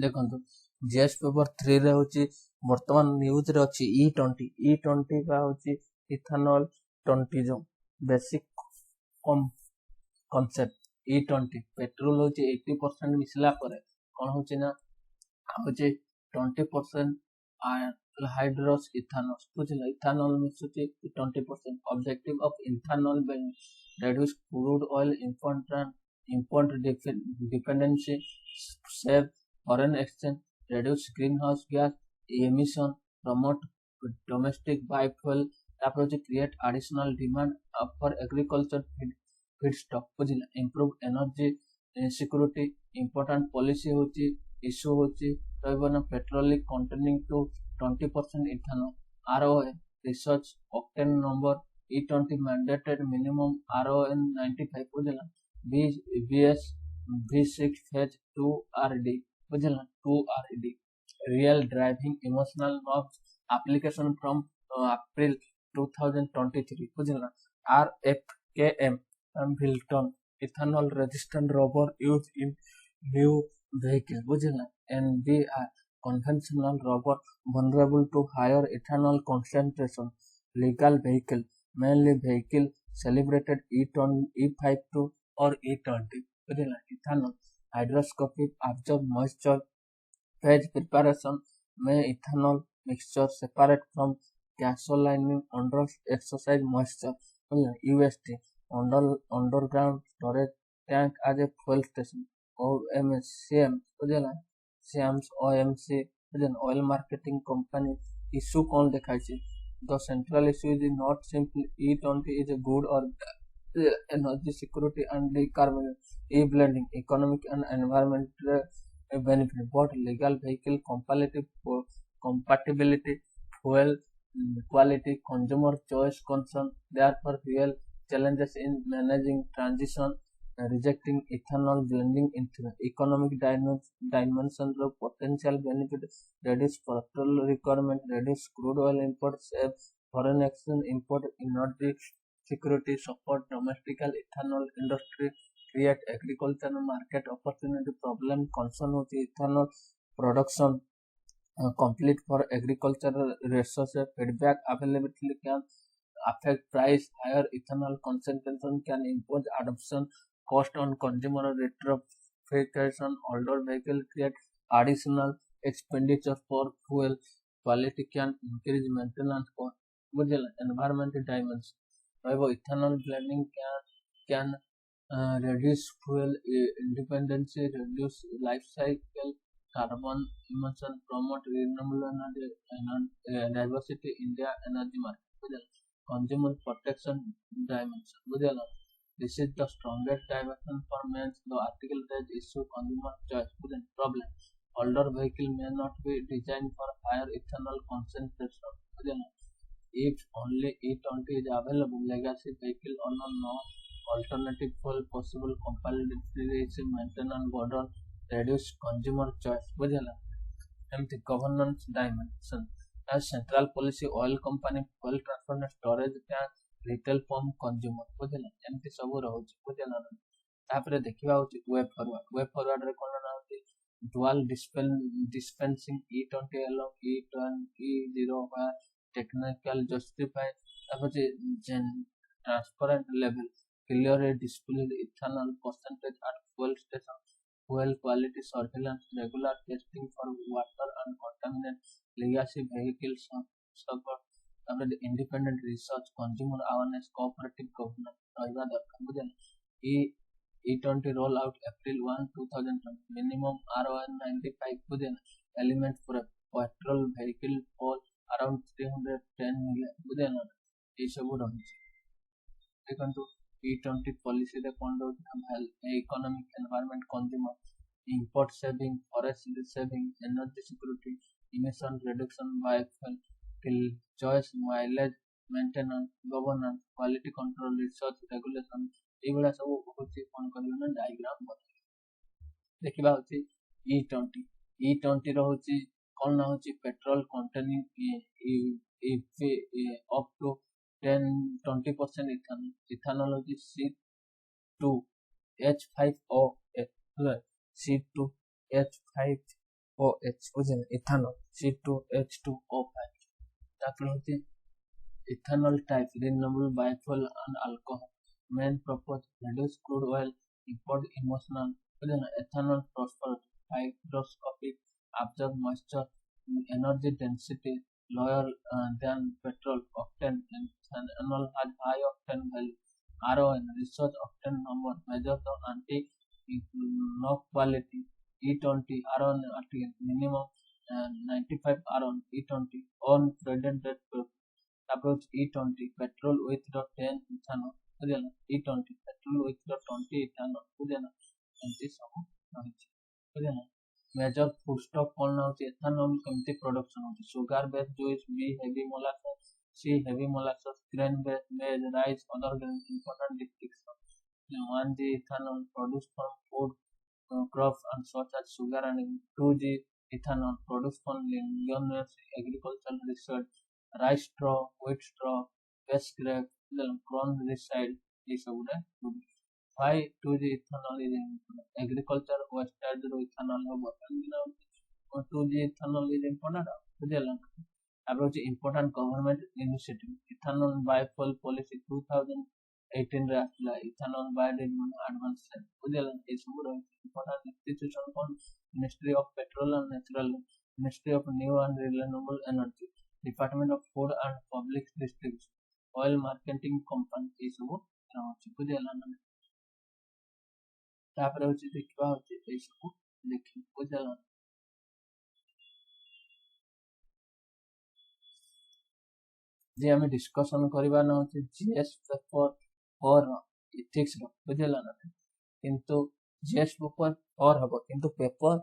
देखंतु जीएस पेपर 3 रे होची वर्तमान न्यूज रे अछि E20 बा होची इथेनॉल 20 जो बेसिक कांसेप्ट E20 पेट्रोल होची 80% मिसला परे कोन होची ना होची 20% anhydrous ethanol बुझिला ethanol मिसुची 20% objective of ethanol being reduce crude oil import dependency save foreign exchange reduce greenhouse gas emission promote domestic biofuel तापर जो create additional demand for agriculture feedstock बुझिला improve energy security important policy होची issue होची रहबना petrolic containing to 20% ethanol RON research octane number E20 mandated minimum RON 95 बुझला BS V6 phase 2 RD बुझला 2 RD real driving emotional norms application from April 2023 ବୁଝିଲା RFKM Hamilton ethanol resistant rubber used in new vehicle ବୁଝିଲା NBR conventional rubber vulnerable to higher ethanol concentration legal vehicle mainly vehicle celebrated E52 or E20 बुझिला ethanol hydroscopic absorb moisture phase preparation may ethanol mixture separate from gasoline under exercise moisture UST underground storage tank as a fuel station OMCM बुझेला CM's OMC oil marketing company issue कौन दिखाई छे the central issue is not simply E20 is a good or energy security and decarbonization e-blending economic and environmental benefit but legal vehicle compatibility fuel quality consumer choice concern therefore real challenges in managing transition rejecting ethanol blending into economic dimensions of potential benefit reduce petrol requirement reduce crude oil import save foreign exchange import energy security support domestic ethanol industry create agricultural market opportunity problem concern with ethanol production complete for agricultural resources feedback availability can affect price higher ethanol concentration can impose adoption cost on consumer retrofittation older vehicle create additional expenditure for fuel quality can increase maintenance cost बुझेला environmental dimension ethanol blending can reduce fuel dependency reduce life cycle carbon emission promote renewable energy diversity India energy market बुझेला consumer protection dimension बुझेला this is the strongest dimension for means the article says issue consumer choice problem older vehicle may not be designed for higher ethanol concentration बुझेला if only E20 is available legacy vehicle or no alternative fuel possible compatibility maintenance burden reduce consumer choice बुझेला एमती governance dimension as central policy oil company fuel transfer and storage tank retail pump consumer बुझेला एमती सब रहउची बुझेला तापरे देखिबा होची web forward रे कोन ना होची dual dispensing E20 along E20 by technical justify तापछि transparent level clearly displayed ethanol percentage at fuel station fuel quality surveillance regular testing for water and contaminant legacy vehicles support independent research consumer awareness cooperative governance ରହିବା ଦରକାର ବୁଝିଲେ E20 roll out April 1 2020 minimum RON 95 ବୁଝିଲେ element for petrol vehicle for around 310 million ବୁଝିଲେ ଏଇ ସବୁ ରହିଛି ଦେଖନ୍ତୁ E20 policy ରେ କଣ ରହୁଛି economic environment consumer import saving forest saving energy security emission reduction biofuel choice mileage maintenance governance quality control research regulation ଏଇଭଳିଆ ସବୁ ହଉଛି କଣ କରିବେ ନା ଡାଇଗ୍ରାମ ବନେଇବେ ଦେଖିବା ହଉଛି E20 ରହୁଛି କଣ ନା ହଉଛି petrol containing up to 10-20% ethanol ହଉଛି C2H5OH C2H5OH ବୁଝିଲେ ethanol C2H2O5 ତାପରେ ହଉଛି ethanol type renewable biofuel and alcohol main purpose reduce crude oil import emotional ethanol prosperity hydroscopic absorb moisture energy density lower than petrol octane ethanol has high octane value RON research octane number measure the anti knock quality E20 RON minimum 95 RON E20 on credit approach E20 petrol with the 10 ethanol ବୁଝିଲା E20 petrol with the 20 ethanol ବୁଝିଲା ଏମିତି ସବୁ ରହିଛି ବୁଝିଲା major food stock कौन होती ethanol केमती production होती sugar based juice B heavy molasses C heavy molasses grain based maize rice other grain important distinction 1G ethanol produced from food crops and such as sugar and 2G ethanol produced from ligneous agricultural research, rice straw, wheat straw, waste scrap, corn recycle, ଏସବୁରେ produce। Why 2G ethanol is important? Agriculture wastage ରୁ ethanol ହବ କାହିଁକି ନା 2G ethanol is important ବୁଝିହେଲା ନା। ତାପରେ ହଉଛି important government initiative ethanol biofuel policy 2018 ରେ ଆସିଲା ethanol biodiesel advance ବୁଝିହେଲା ନା। ଏସବୁ ରହିଛି important institution କଣ Ministry of Petrol and Natural Gas, Ministry of New and Renewable Energy, Department of Food and Public Distribution, Oil Marketing Company ଏସବୁ ରହୁଛି ବୁଝିହେଲା ନା। ତାପରେ ହଉଛି ଦେଖିବା ହଉଛି ଏସବୁ ଦେଖିବା ବୁଝିହେଲା ନା। जे आम डिस्कसन करवा ना होची जीएस पेपर 4 इथिक्स रो बुझिला ना किंतु जीएस पेपर 4 हबो किंतु पेपर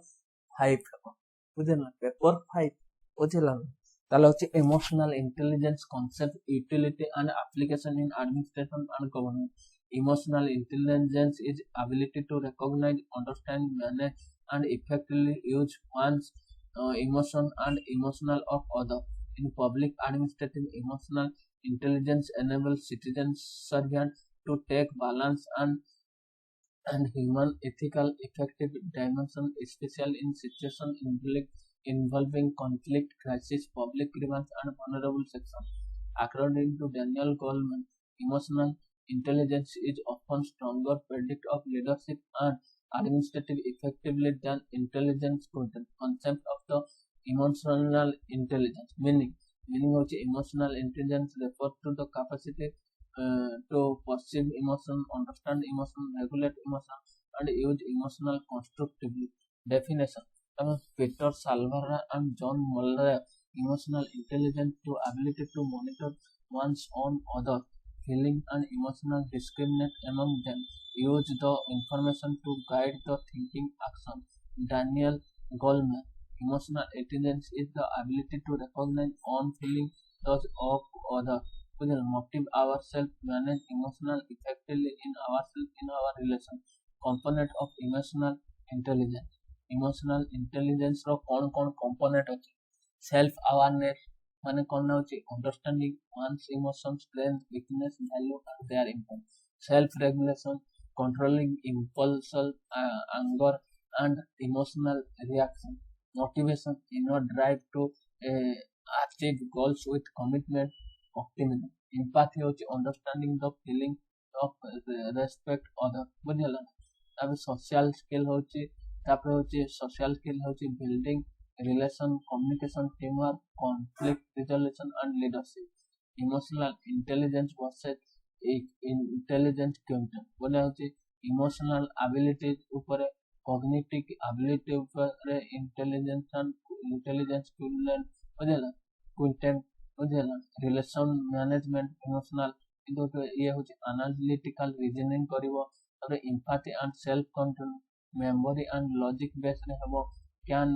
5 हबो बुझिला पेपर 5 बुझिला ना ताले होची emotional intelligence concept utility and application in administration and government emotional intelligence is ability to recognise understand manage and effectively use one's emotion and emotional of other in public administrative emotional intelligence enables citizens servant to take balance and human ethical effective dimension especially in situations involving conflict crisis public grievance and vulnerable sections according to Daniel Goleman emotional intelligence is often stronger predictor of leadership and administrative effectively than intelligence concept of the emotional intelligence meaning which emotional intelligence refers to the capacity to perceive emotion understand emotion regulate emotion and use emotional constructively definition Peter Salvara and John Muller emotional intelligence to ability to monitor one's own other feeling and emotional discriminate among them use the information to guide the thinking action Daniel Goleman emotional intelligence is the ability to recognize own feeling those of other motive ourselves manage emotional effectively in ourselves in our relation component of emotional intelligence रो कौन कौन component अछि self awareness माने कौन होची understanding one's emotions strength weakness value and their impact self regulation controlling impulsive anger and emotional reaction motivation inner drive to achieve goals with commitment optimism empathy होची understanding the feeling of respect other बुझिला तापर social skill होची तापर होची social skill होची building relation communication teamwork conflict resolution and leadership emotional intelligence versus intelligence quotient बोले होची emotional abilities ऊपर cognitive ability ऊपर intelligence quotient बुझिला relation management emotional किंतु ये होची analytical reasoning करिवो तापर empathy and self control memory and logic based रे हबो can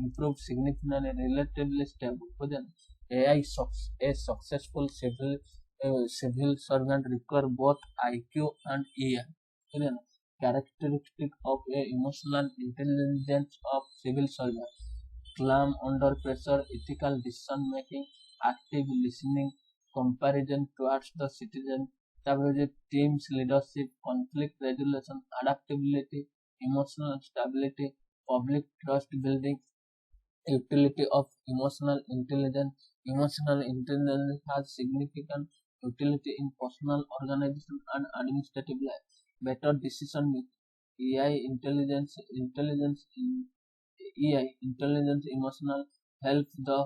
improve significantly and relatively stable बुझिला a successful civil servant require both IQ and EI बुझिला characteristic of a emotional intelligence of civil servant calm under pressure ethical decision making active listening comparison towards the citizen teams leadership conflict resolution adaptability emotional stability public trust building utility of emotional intelligence has significant utility in personal organization and administrative life better decision making intelligence emotional help the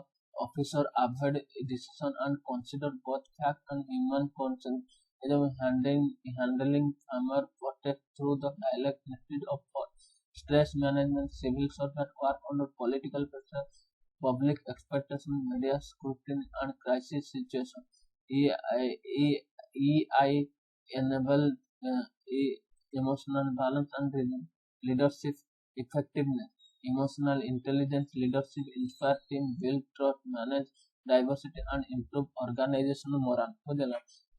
officer avoid decision and consider both fact and human consent. Handling farmer protect through the dialect instead of stress management, civil servant work under political pressure, public expectation, media scrutiny, and crisis situation. EI enable emotional balance and reason, leadership effectiveness. Emotional intelligence leadership inspire team, build trust, manage diversity, and improve organizational morale.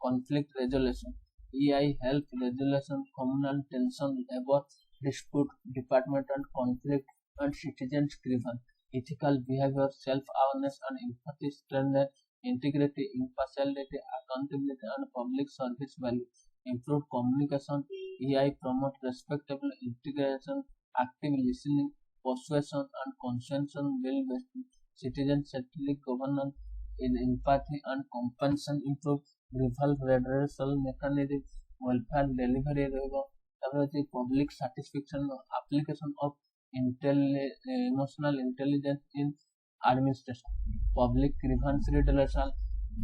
Conflict resolution. EI help resolution communal tension, labor dispute, departmental conflict, and citizens grievance. ethical behavior, self-awareness and empathy strengthen integrity, impartiality, accountability and public service value. Improved communication, AI promote respectable integration, active listening, persuasion and consensus build citizen-centric governance in empathy and compassion improve rival redressal mechanism, welfare delivery public satisfaction application of emotional intelligence in administration. Public grievance redressal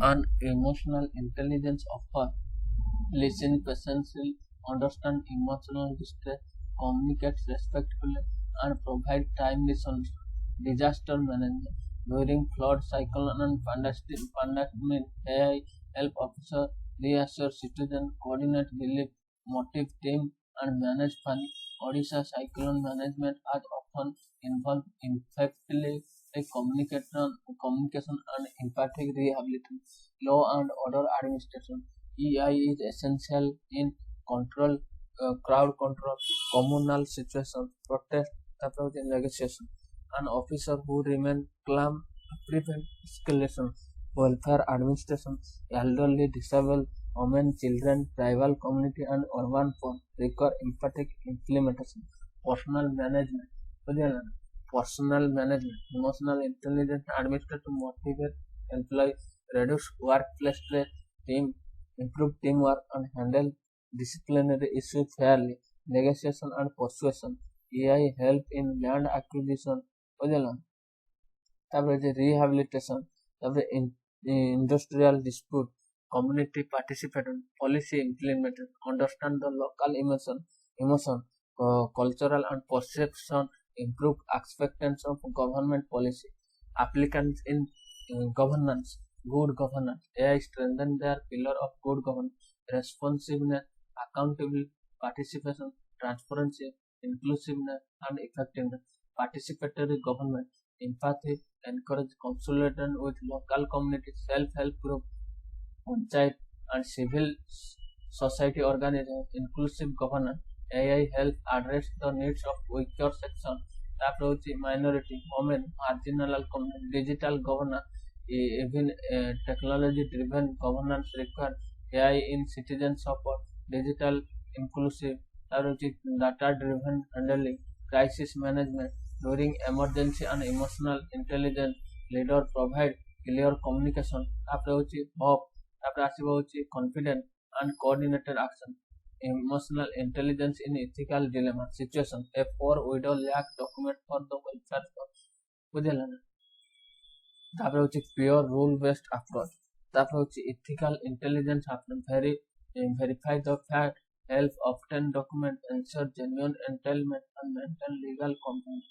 and emotional intelligence offer listen patiently, understand emotional distress, communicate respectfully, and provide timely solutions. Disaster management during flood, cyclone, and pandemic, AI help officer reassure citizens, coordinate relief, motive team, and manage panic. Odisha cyclone management has often involved effectively communication and empathic rehabilitation. Law and order administration EI is essential in control, crowd control, communal situations, protest, approach and negotiation. An officer who remain calm prevent escalation. Welfare administration, elderly, disabled, women, children, tribal community and urban poor require empathic implementation. Personal management, personal management, emotional intelligence, administrative motivate employees, reduce workplace stress, team improve teamwork and handle disciplinary issues fairly, negotiation and persuasion, AI help in land acquisition, ବୁଝିଲ ତାପରେ ଯେ rehabilitation, ତାପରେ industrial dispute, community participation, policy implementation, understand the local emotion, cultural and perception, improve expectations of government policy, applicants in governance, good governance, AI strengthen their pillar of good governance, responsiveness, accountability, participation, transparency, inclusiveness, and effectiveness. Participatory government, empathy, encourage consultation with local communities, self-help group, panchayat, and civil society organizations, inclusive governance. AI help address the needs of weaker sections, approach minority, women, marginal community, digital governance, even technology-driven governance require AI in citizen support, digital inclusive, data-driven handling, crisis management during emergency and emotional intelligence. Leader provide clear communication. approach hope, confident and coordinated action. Emotional intelligence in ethical dilemma situation. A poor widow lack document for the welfare ବୁଝିଲା ନା ତାପରେ ହଉଛି pure rule based approach ତାପରେ ହଉଛି ethical intelligence approach verify the fact help obtain document ensure genuine entitlement and maintain legal compliance.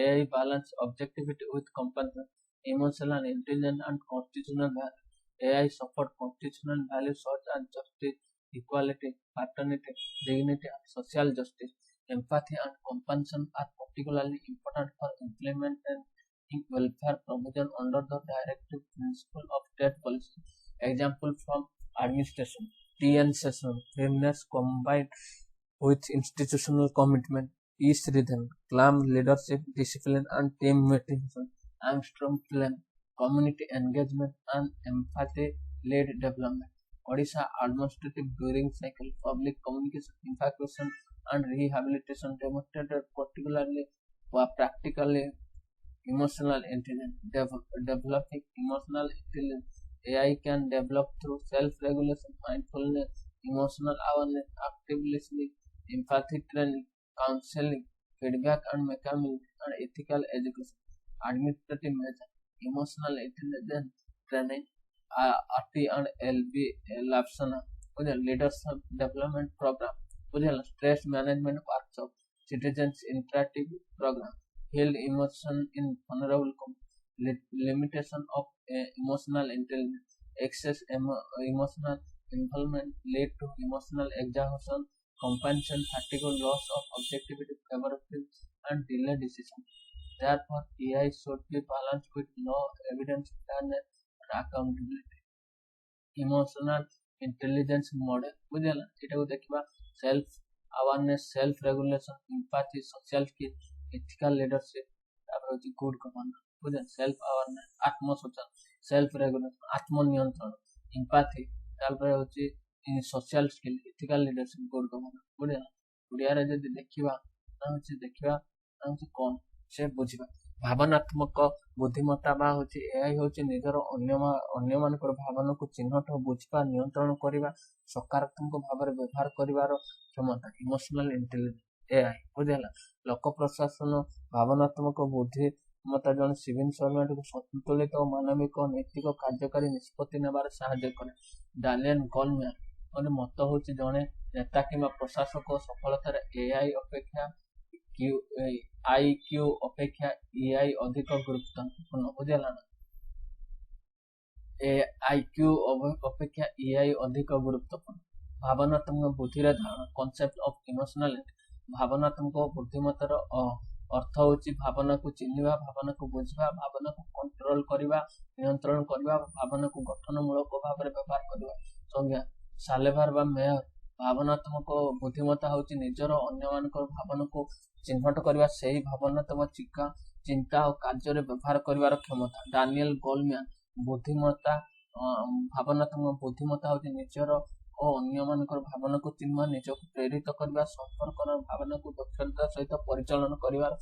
AI balance objectivity with compassion, emotional intelligence and constitutional value. AI support constitutional values such as justice, equality, fraternity, dignity and social justice. Empathy and compassion are particularly important for implementing welfare provision under the directive principle of state policy. Example from administration. TN session, firmness combined with institutional commitment, peace rhythm, calm leadership, discipline and team motivation. Armstrong plan, community engagement and empathy-led development. Odisha administrative during cycle, public communication, evacuation and rehabilitation demonstrated particularly practically emotional intelligence. Developing emotional intelligence. AI can develop through self-regulation, mindfulness, emotional awareness, active listening, empathy training, counseling, feedback and mechanism, and ethical education. Administrative measure, emotional intelligence training, RT and LB Lapsana, with a leadership development program, with a stress management workshop, citizens interactive program, healed emotion in vulnerable limitation of emotional intelligence, excess emotional involvement lead to emotional exhaustion, compassion, fatigue, loss of objectivity, favoritism, and delayed decision. Therefore, AI should be balanced with law, evidence, fairness, and accountability. Emotional intelligence model ବୁଝିଲା ଏଟାକୁ ଦେଖିବା self awareness, self regulation, empathy, social skills, ethical leadership, होची good governance बुझे self awareness आत्म सचेतन self regulation आत्म नियंत्रण empathy तापर होची social skill ethical leadership good governance बुझे ओडिया रे जदी देखिबा कौन से बुझिबा भावनात्मक बुद्धिमत्ता बा होची एआई होची निजर अन्य मानकर भावना को चिन्हट बुझिबा नियंत्रण करिबा सकारात्मक भाव व्यवहार करिवार क्षमता इमोशनल इंटेलिजेंस एआई बुझेला लोक प्रशासन भावनात्मक बुद्धिमत्ता जन सिविल सर्वेंट को संतुलित और मानविक नैतिक कार्यकारी निष्पत्ति नेबार सहायता करे डालियन गोलमैन और मत होची जने नेता किंवा प्रशासक सफलतार एआई अपेक्षा आईक्यू अपेक्षा एआई अधिक गुरुत्वपूर्ण बुझेला ना आईक्यू अपेक्षा एआई अधिक गुरुत्वपूर्ण भावनात्मक बुद्धिर धारणा कॉन्सेप्ट ऑफ इमोशनल भावनात्मक बुद्धिमत्तार अर्थ होची भावना को चिन्हिबा भावना को बुझिबा भावना को कंट्रोल करिबा नियंत्रण करिबा भावना को गठनमूलक भाव व्यवहार करिबा संज्ञा सालेभार बा मेयर भावनात्मक बुद्धिमत्ता होची निजर अन्य मानकर भावना को चिन्हट करिबा सेही भावनात्मक चिंता और कार्य व्यवहार करिवार क्षमता डानियल गोलमैन बुद्धिमत्ता भावनात्मक बुद्धिमत्ता होची निजर और अन्य मानकर भावना को चिन्ह निज को प्रेरित करबा संपर्क भावना को दक्षता सहित परिचालन करिवार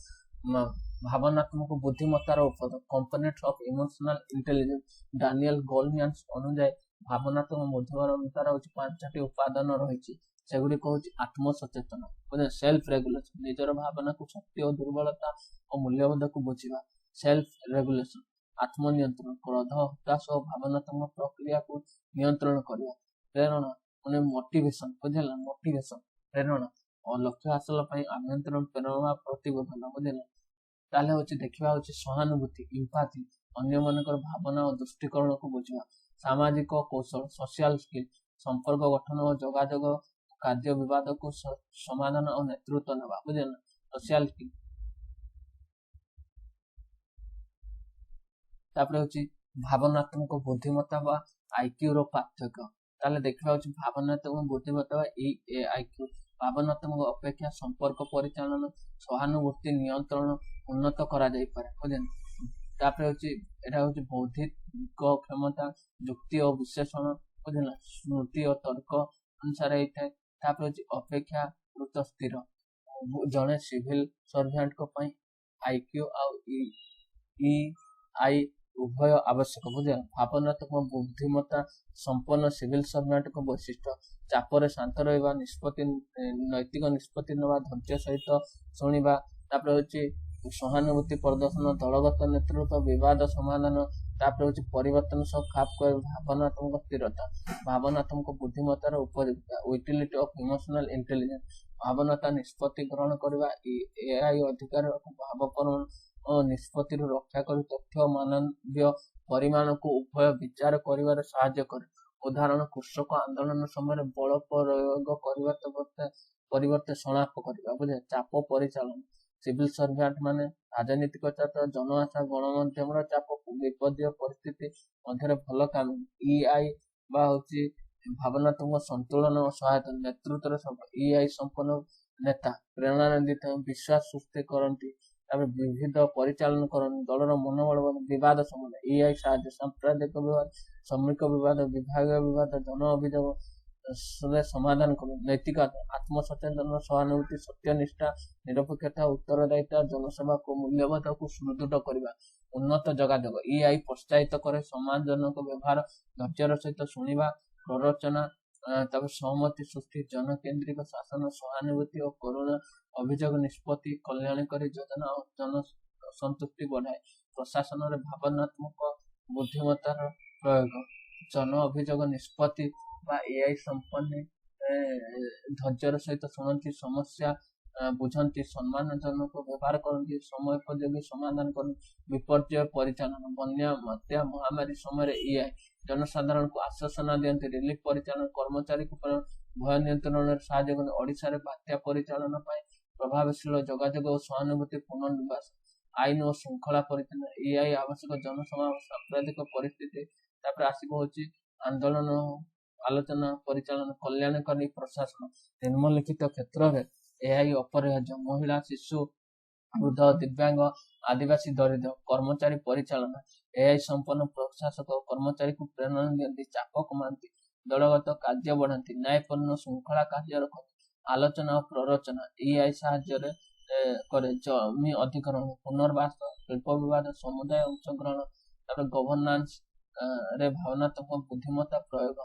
भावनात्मक बुद्धिमत्तार उपद components of emotional intelligence Daniel Goleman अनुसार भावनात्मक बुद्धिमत्तार होची पांचटी उपादान रहिछि सेगुडी कहूछि आत्म सचेतन बुझे सेल्फ रेगुलेशन निजर भावना को शक्ति और दुर्बलता और मूल्यबोध को बुझिबा सेल्फ रेगुलेशन आत्म नियंत्रण क्रोध हताश और भावनात्मक प्रक्रिया को नियंत्रण करिया प्रेरणा माने मोटिवेशन बुझेला मोटिवेशन प्रेरणा और लक्ष्य हासिल पई आभ्यंतरण प्रेरणा प्रतिबोधन बुझेला ताले होछि देखिबा होछि सहानुभूति एम्पैथी अन्य मानकर भावना और दृष्टिकोण को बुझिबा सामाजिक कौशल सोशल स्किल संपर्क गठन और जोगाजोग कार्य विवाद को समाधान और नेतृत्व नेबा बुझेला सोशल स्किल तापर होछि भावनात्मक बुद्धिमत्ता बा आईक्यू रो पार्थक्य ताले देखिबा होछि भावनात्मक बुद्धिमत्ता बा आईक्यू भावनात्मक अपेक्षा संपर्क परिचालन सहानुभूति नियंत्रण उन्नत करा जाई पारे बुझेला तापर होछि एटा होछि बौद्धिक क्षमता युक्ति और विश्लेषण बुझेला स्मृति और तर्क अनुसार होता है तापर होछि अपेक्षा कृत स्थिर जने सिविल सर्वेंट को पई आईक्यू और आई उभय आवश्यक बुझे भावनात्मक बुद्धिमत्ता संपन्न सिविल सर्वेंट को वैशिष्ट्य चापर शांत रहा निष्पत्ति नैतिक निष्पत्ति नवा धैर्य सहित शुणा तापर होछि सहानुभूति प्रदर्शन दलगत नेतृत्व विवाद समाधान तापर होछि परिवर्तन सह खाप कर भावनात्मक स्थिरता भावनात्मक बुद्धिमत्तार उपयोगिता यूटिलिटी ऑफ इमोशनल इंटेलिजेंस भावनात्मक निष्पत्ति ग्रहण करबा एआई अधिकार भावपूर्ण और निष्पत्ति रक्षा कर तथ्य मानवीय परिमाण को उभय विचार करिवार सहायता करे उदाहरण कृषक आंदोलन समय बल प्रयोग करबा परिवर्ते शनाक्त करबा बुझे चाप परिचालन सिविल सर्वेंट माने राजनीतिक चाप जनआशा गणमाध्यम चाप विपदीय परिस्थिति मध्य भल काम ईआई बा होची भावनात्मक संतुलन और सहायता नेतृत्व सब ईआई संपन्न नेता प्रेरणान्वित विश्वास सृष्टि करती विविध परिचालन करन दलर मनोबल विवाद समाधान एआई साहाय्य सांप्रदायिक विवाद सामूहिक विवाद विभागीय विवाद जन अभियोग समाधान कर नैतिकता आत्मसचेतन सहानुभूति सत्यनिष्ठा निरपेक्षता उत्तरदायिता जनसेवा को मूल्यबोध को सुदृढ़ करने उन्नत जोगाजोग एआई प्रोत्साहित करे सम्मानजनक व्यवहार धैर्यर सहित शुणा प्ररोचना तब सहमति सृष्टि जनकेन्द्रिक शासन सहानुभूति और करुणा अभियोग निष्पत्ति कल्याणकारी योजना और जन संतुष्टि बढ़ाए प्रशासन में भावनात्मक बुद्धिमत्तार प्रयोग जन अभियोग निष्पत्ति एआई संपन्न धैर्यर सहित शुणती समस्या बुझंती सम्मानजनक व्यवहार करती समयोपयोगी समाधान कर विपर्य परिचालन बन्या बात्या महामारी समय एआई जनसाधारण को आश्वासना दियंती रिलीफ परिचालन कर्मचारी को भय नियंत्रण साहाय्य कर ओडिशा रे बात्या परिचालन प्रभावशील जोगाजोग और सहानुभूति पुनर्वास आईन और श्रृंखला परिचालन एआई आवश्यक जनसमावेश सांप्रदायिक परिस्थिति तापर आसिब होची आंदोलन आलोचना परिचालन कल्याणकारी प्रशासन निम्नलिखित क्षेत्र में एआई अपरिहार्य महिला शिशु वृद्ध दिव्यांग आदिवासी दरिद्र कर्मचारी परिचालना एआई संपन्न प्रशासक कर्मचारी को प्रेरणा दियंती चाप कमाती दलगत कार्य बढ़ाती न्यायपूर्ण श्रृंखला कार्य रखती आलोचना और प्ररोचना एआई साहाय्य करे जमी अधिकरण पुनर्वास शिल्प विवाद समुदाय अंशग्रहण गवर्नांस रे भावनात्मक बुद्धिमत्ता प्रयोग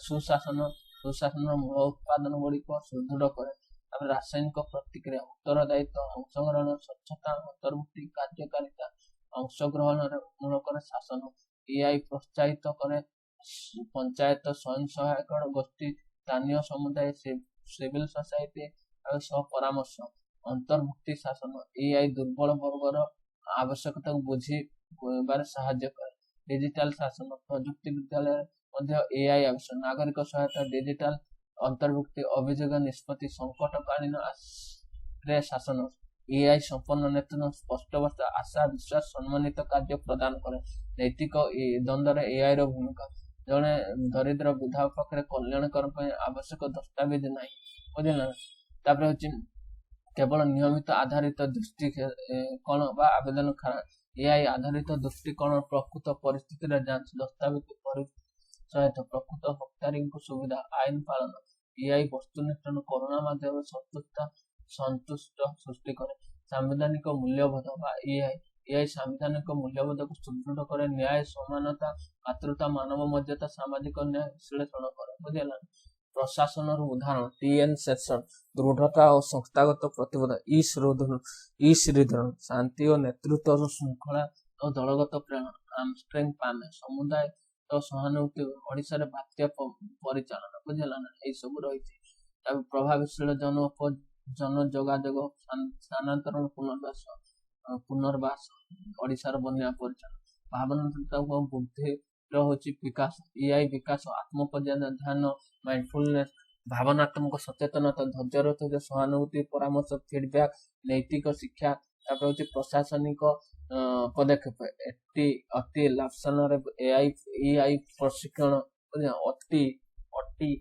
सुशासन मूल उत्पादन गुड़िक सुदृढ़ करे रासायनिक प्रतिक्रिया उत्तरदायित्व अंशग्रहण स्वच्छता अंतर्भुक्ति कार्यकारिता अंशग्रहण मूलक शासन एआई प्रोत्साहित करे पंचायत स्वयं सहायक गोष्ठी स्थानीय समुदाय सिविल सोसाइटी सह परामर्श अंतर्भुक्ति शासन एआई दुर्बल वर्गर आवश्यकता बुझी साहाय्य करे डिजिटल शासन प्रजुक्ति विद्यालय एआई आवश्यक नागरिक सहायता डिजिटल अंतर्भुक्ति अभियोग निष्पत्ति संकटकालीन शासन एआई संपन्न नेतृत्व स्पष्ट वार्ता आशा विश्वास सम्मानित कार्य प्रदान करे नैतिक द्वंद्व एआई रो भूमिका जड़े दरिद्र वृद्धा पाखे कल्याणकर आवश्यक दस्तावेज ना बुझे केवल नियमित आधारित दृष्टिकोण आवेदन एआई आधारित दृष्टिकोण प्रकृत परिस्थिति जांच दस्तावेज सहित प्रकृत हकदारी सुविधा आईन पालन एआई वस्तुनिष्ठ करुणा माध्यम संतुष्ट सृष्टि करे सांविधानिक मूल्यबोध एआई सांविधानिक मूल्यबोध को सुदृढ़ करे न्याय समानता मातृता मानव मर्यादा सामाजिक न्याय विश्लेषण करे बुझेगा प्रशासन उदाहरण टीएन सेक्शन दृढ़ता और संस्थागत प्रतिबद्ध ई श्रीधरन शांति और नेतृत्व श्रृंखला और दलगत प्रेरणा आर्मस्ट्रंग पामे समुदाय तो सहानुभूति ओडिशा रे बात्या परिचालन बुझेला ना ए सब रही प्रभावशील जन जोगाजोग स्थानांतरण पुनर्वास ओडिशा बन्या परिचालन भावनात्मक बुद्धि होची विकास एआई विकास आत्मपर्याय ध्यान माइंडफुलनेस भावनात्मक सचेतनता धैर्य सहानुभूति परामर्श फीडबैक नैतिक शिक्षा प्रशासनिक पदक्षेप अति लाभसान एआई प्रशिक्षण अति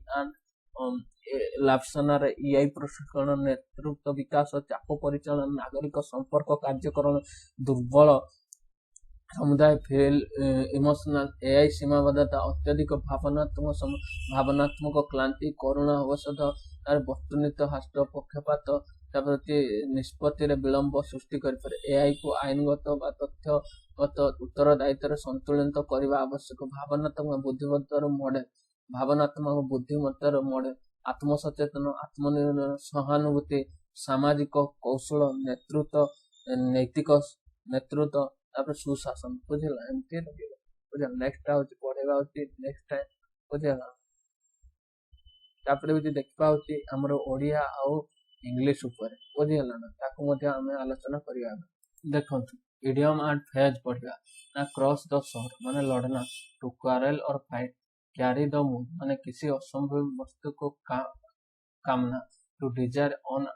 लाभसान एआई प्रशिक्षण नेतृत्व विकास चाप परिचालन नागरिक संपर्क कार्यकरण दुर्बल समुदाय फेल इमोशनल एआई सीमाबद्धता अत्यधिक भावनात्मक क्लांति करुणा औषध वस्तुनिष्ठ हास्य पक्षपात निष्पत्ति विलंब सृष्टि कर एआई को आईनगत तथ्यगत उत्तरदायित्व संतुलित करने आवश्यक भावनात्मक बुद्धिमत्तार मॉडल आत्मसचेतन आत्मनिर्भर सहानुभूति सामाजिक कौशल नेतृत्व नैतिक नेतृत्व सुशासन बुझेगा एमती बुझे नेक्स्ट पढ़ेगा नेक्स्ट टाइम बुझेगा तापर भी देखा हमर ओडिया आउ इंग्लिश ऊपर बुझेगा ना ताको मध्य हमें आलोचना करिया देखो इडियम एंड फ्रेज पढ़िया ना क्रॉस द शोर माने लड़ना टू क्वारल और फाइट कैरी द मून माने किसी असंभव वस्तु को कामना टू डिजायर ऑन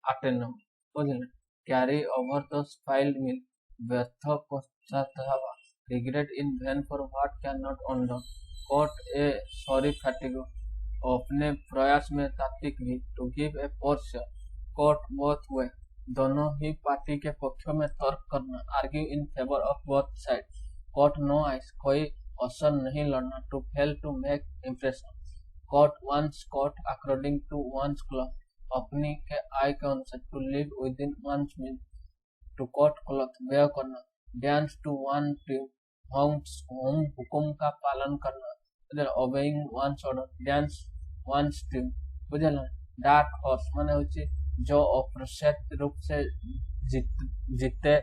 अटेनम बुझेगा carry over the spilled milk व्यर्थ पश्चाताप regret in vain for what can not undone cut a sorry फैटिगो अपने प्रयास में तात्विक भी to give a portion cut both way दोनों ही पार्टी के पक्ष में तर्क करना argue in favour of both side cut no ice कोई असर नहीं लड़ना to fail to make impression coat one's coat according to one's cloth अपनी के आय के अनुसार to live within one's mean to coat cloth wear करना डांस टू वन ट्यून होम हुकुम का पालन करना obeying one's order dance one's tune बुझेला डार्क हॉर्स माने होची जो अप्रत्याशित रूप से जीते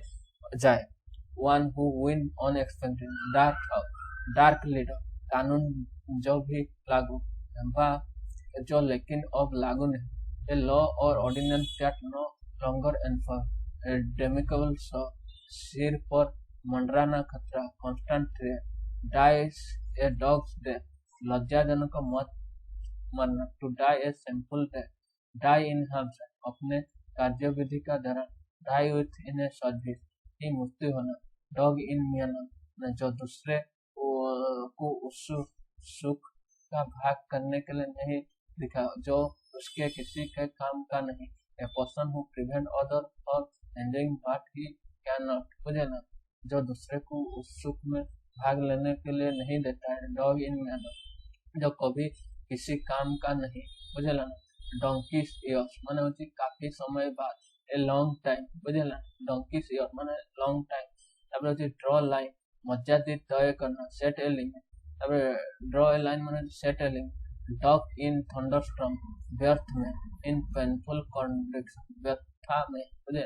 जाए one who win unexpected dark leader कानून जो भी लागू जो लेकिन अब लागू नहीं ए लॉ और ordinance that no longer enforce डेमिकल सिर पर मंडराना खतरा constant threat dies a dog's death लज्जाजनक मत मरना to die a simple death die in हर्ब्स अपने कार्यविधि का धरण die within a service की मृत्यु होना डॉग इन मियाना जो दूसरे को सुख का भाग करने के लिए नहीं दिखा जो उसके किसी के काम का नहीं a person who prevent other और enjoying what he cannot, बुझे ना, जो दूसरे को उस सुख में भाग लेने के लिए नहीं देता है, dog in manner, जो कभी किसी काम का नहीं, बुझे ना, donkey's ears माने होची काफी समय बाद, a long time, बुझे ना, donkey's ear माने long time, तापर होची draw line मज्जाती तय करना, set a limit, तापर draw a line माने set a limit, duck in thunderstorm, व्यर्थ में, in painful condition, व्यथा में, बुझे,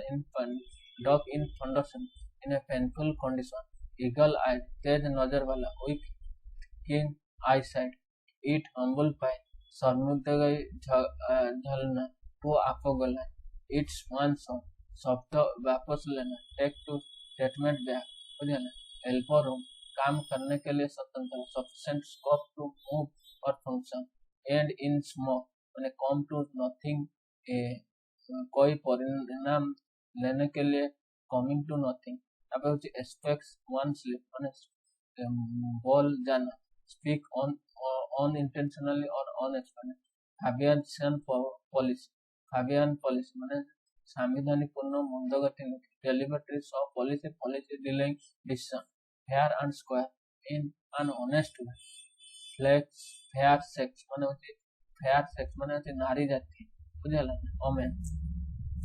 duck in thunderstorm, in a painful condition, eagle eyed, तेज नजर वाला, weak keen eyesight, eat humble pie, शर्मिंदा गई झलना, वो आपको गला, eat swan song, शब्द वापस लेना, take to statement back, बुझे ना, helper room, काम करने के लिए स्वतंत्र, sufficient scope to move or function, end in smoke, मैंने come to nothing, कोई परिणाम लेने के लिए coming to nothing, अब होची expects one sleep, मैंने बोल जाना, speak on unintentionally or unexpected, Fabian policy, Fabian policy, मैंने संविधानिक पूर्ण मंदगति नीति, deliberate of policy delaying decision, fair and square, in an honest way, fair sex माने होती नारी जाति, बुझेला ना, women,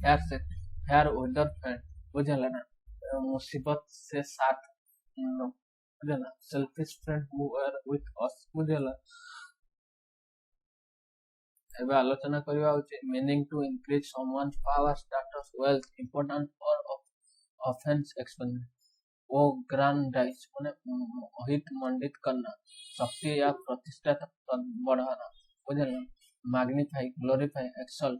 fair sex, fair weather friend, बुझेला ना, मुसीबत से साथ, बुझेला, selfish friend who are with us, बुझेला, ଏବେ ଆଲୋଚନା କରିବା ହେଉଛି meaning to increase someone's power, status, wealth, important or offense experience, वो ग्रांडाइज माने हित मंडित करना, शक्ति या प्रतिष्ठा तक बढ़ाना, बुझेला, मैग्निफाई, ग्लोरीफाई, एक्सल,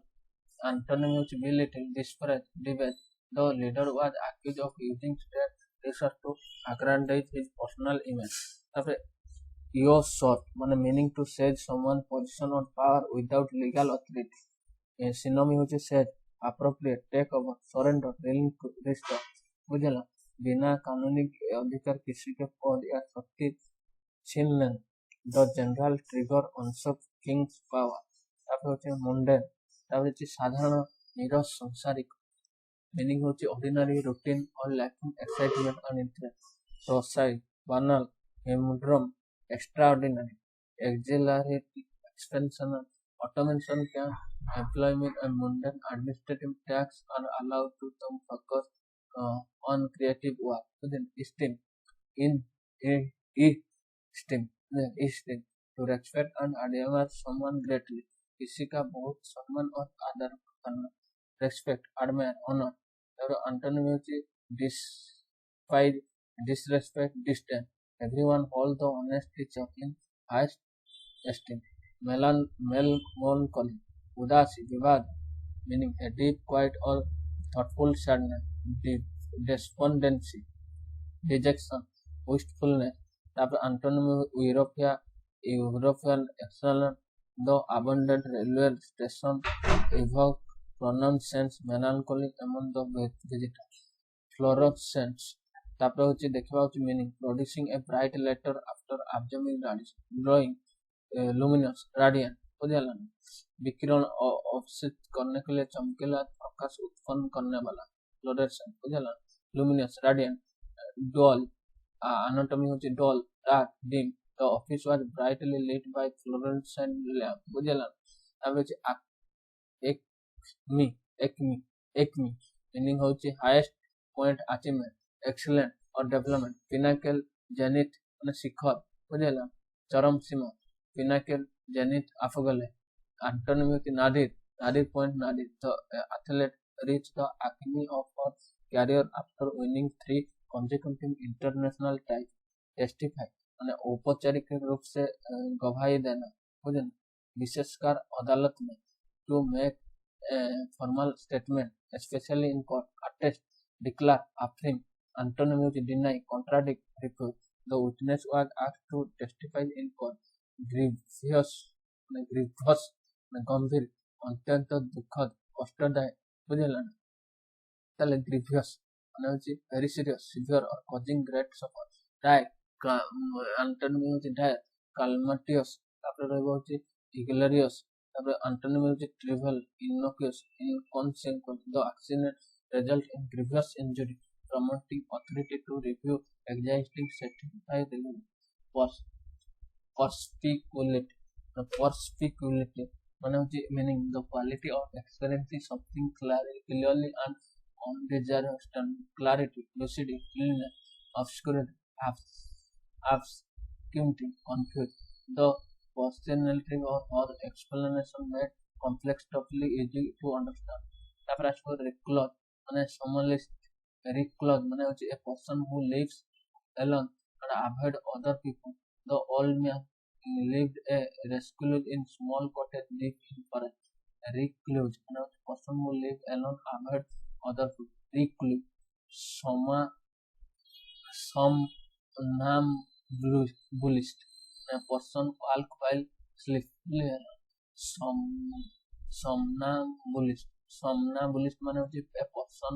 एंटोनिम होची belittle, disparage, debase, the leader was accused of using state resources to aggrandize his personal image, तापर usurp माने meaning to seize someone's position or power without legal authority, synonym होची seize, appropriate, take over, surrender, restore, बुझेला, बिना कानूनी अधिकार किसी के पद या शक्ति छीन लेना, the general trigger unsub Kings power, तापर होची मुंडेन, तापर होची साधारण नीरस संसारिक, मीनिंग होची ऑर्डिनरी, रूटीन और लैकिंग एक्साइटमेंट और interest, प्रोसाइक, banal, humdrum, extraordinary, exhilarating, expansional, automation can employment and mundane administrative tasks are allowed to them focus on creative work, then esteem, in esteem, esteem, to respect and admire someone greatly, किसी का बहुत सम्मान और आदर करना, respect, admire, honor, और antonym होची despise, disrespect, disdain, everyone hold the honest teacher in highest esteem, melancholy, उदासी, विवाद, meaning a deep, quiet or thoughtful sadness, despondency, dejection, wistfulness, तापर antonym European excellent, the abundant railway station evoke pronounced sense melancholy among the visitors, fluorescence, तापर होची देखिबा होची meaning producing a bright letter after absorbing radiation, glowing, luminous, radiant, बुझेला ना, विकिरण अवशोषित करने के लिए चमकीला प्रकाश उत्पन्न करने वाला, फ्लोरेसेंट, बुझेला, luminous, radiant, dull, anatomy होची dull, dark, dim, the office was brightly lit by fluorescent lamp, बुझेला, अब होची acme, meaning होची highest point achievement, excellent और development, pinnacle, zenith माने शिखर, बुझेला, चरम सीमा, pinnacle, zenith afogale, antonym होची nadir point nadir, the athlete reached the acme of her career after winning 3 consecutive international titles, testify माने औपचारिक रूप से गवाही देना, बुझेला, विशेषकर अदालत में, to make formal statement, especially in court, attest, declare, affirm, antonym होची deny, contradict, refute, the witness was asked to testify in court, grievous गंभीर, अत्यंत दुखद, कष्टदायक, बुझेला ना, ताले grievous माने होची very serious, severe or causing great suffer, dire, antonym होची dire, calamitous, तापर रहबो होची hilarious, तापर antonym होची trivial, innocuous, inconsequential, the accident result in grievous injury, promoting authority to review existing certify the pers- perspicuity. The perspicuity meaning the quality of experiencing something clearly and undesirous clarity, lucidity, clearness, obscurity, obscurity, confuse. The personality or explanation made complex totally easy to understand. তারপরে আসবো recluse মানে সমালিষ্ট recluse মানে হচ্ছে a person who lives alone and avoid other people. The old man lived a recluse in small cottage deep in forest. Recluse মানে হচ্ছে person who live alone avoid other people. Recluse সমা somnambulist a person walk while sleeping. Somnambulist somnambulist মানে হচ্ছে a person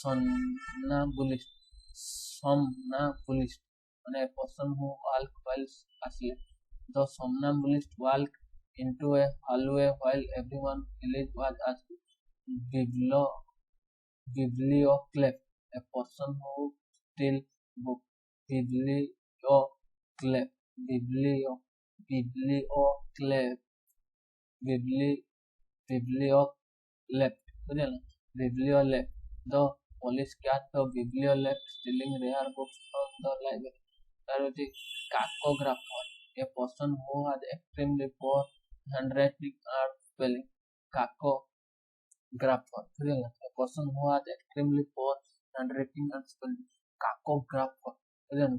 somnambulist মানে a person who walk while asleep. The somnambulist walk into a hallway while everyone else was asleep. Biblioclep a person who steal book. Biblioclep biblioclep biblioclep bibliolep. The police catch the bibliolep stealing rare books from the library. That is the cacographer, a person who has extremely poor handwriting and spelling. Cacographer, a person who has extremely poor handwriting and spelling. Cacographer,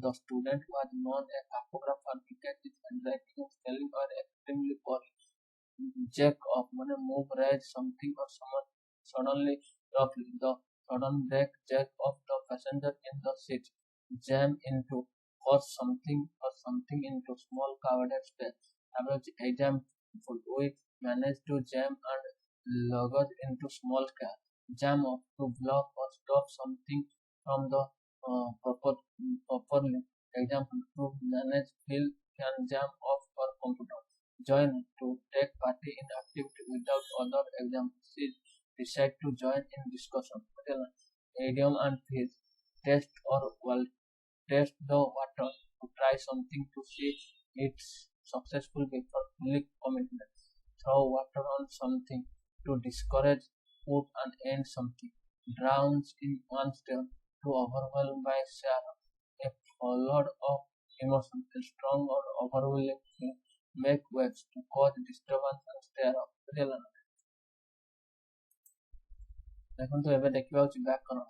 the student who has known a cacographer because his handwriting and spelling are extremely poor. Jack of money move raise something or someone suddenly roughly. The sudden break jack of the passenger in the seat. Jam into or something into small crowded space. Average example, we manage to jam and luggage into small car. Jam off to block or stop something from the properly. Example, to manage fill can jam off for computer. Join to take party in activity without other examples. Decide to join in discussion. Idiom and phrase. Test or test the water to try something to see it's successful before fully commitment. Throw water on something to discourage, put and end something. Drowns in one step to overwhelm by sorrow. A flood of emotion, a strong or overwhelming feeling. Make waves to cause disturbance and stir up. ଦେଖନ୍ତୁ ଏବେ ଦେଖିବା ହଉଛି ବ୍ୟାକରଣ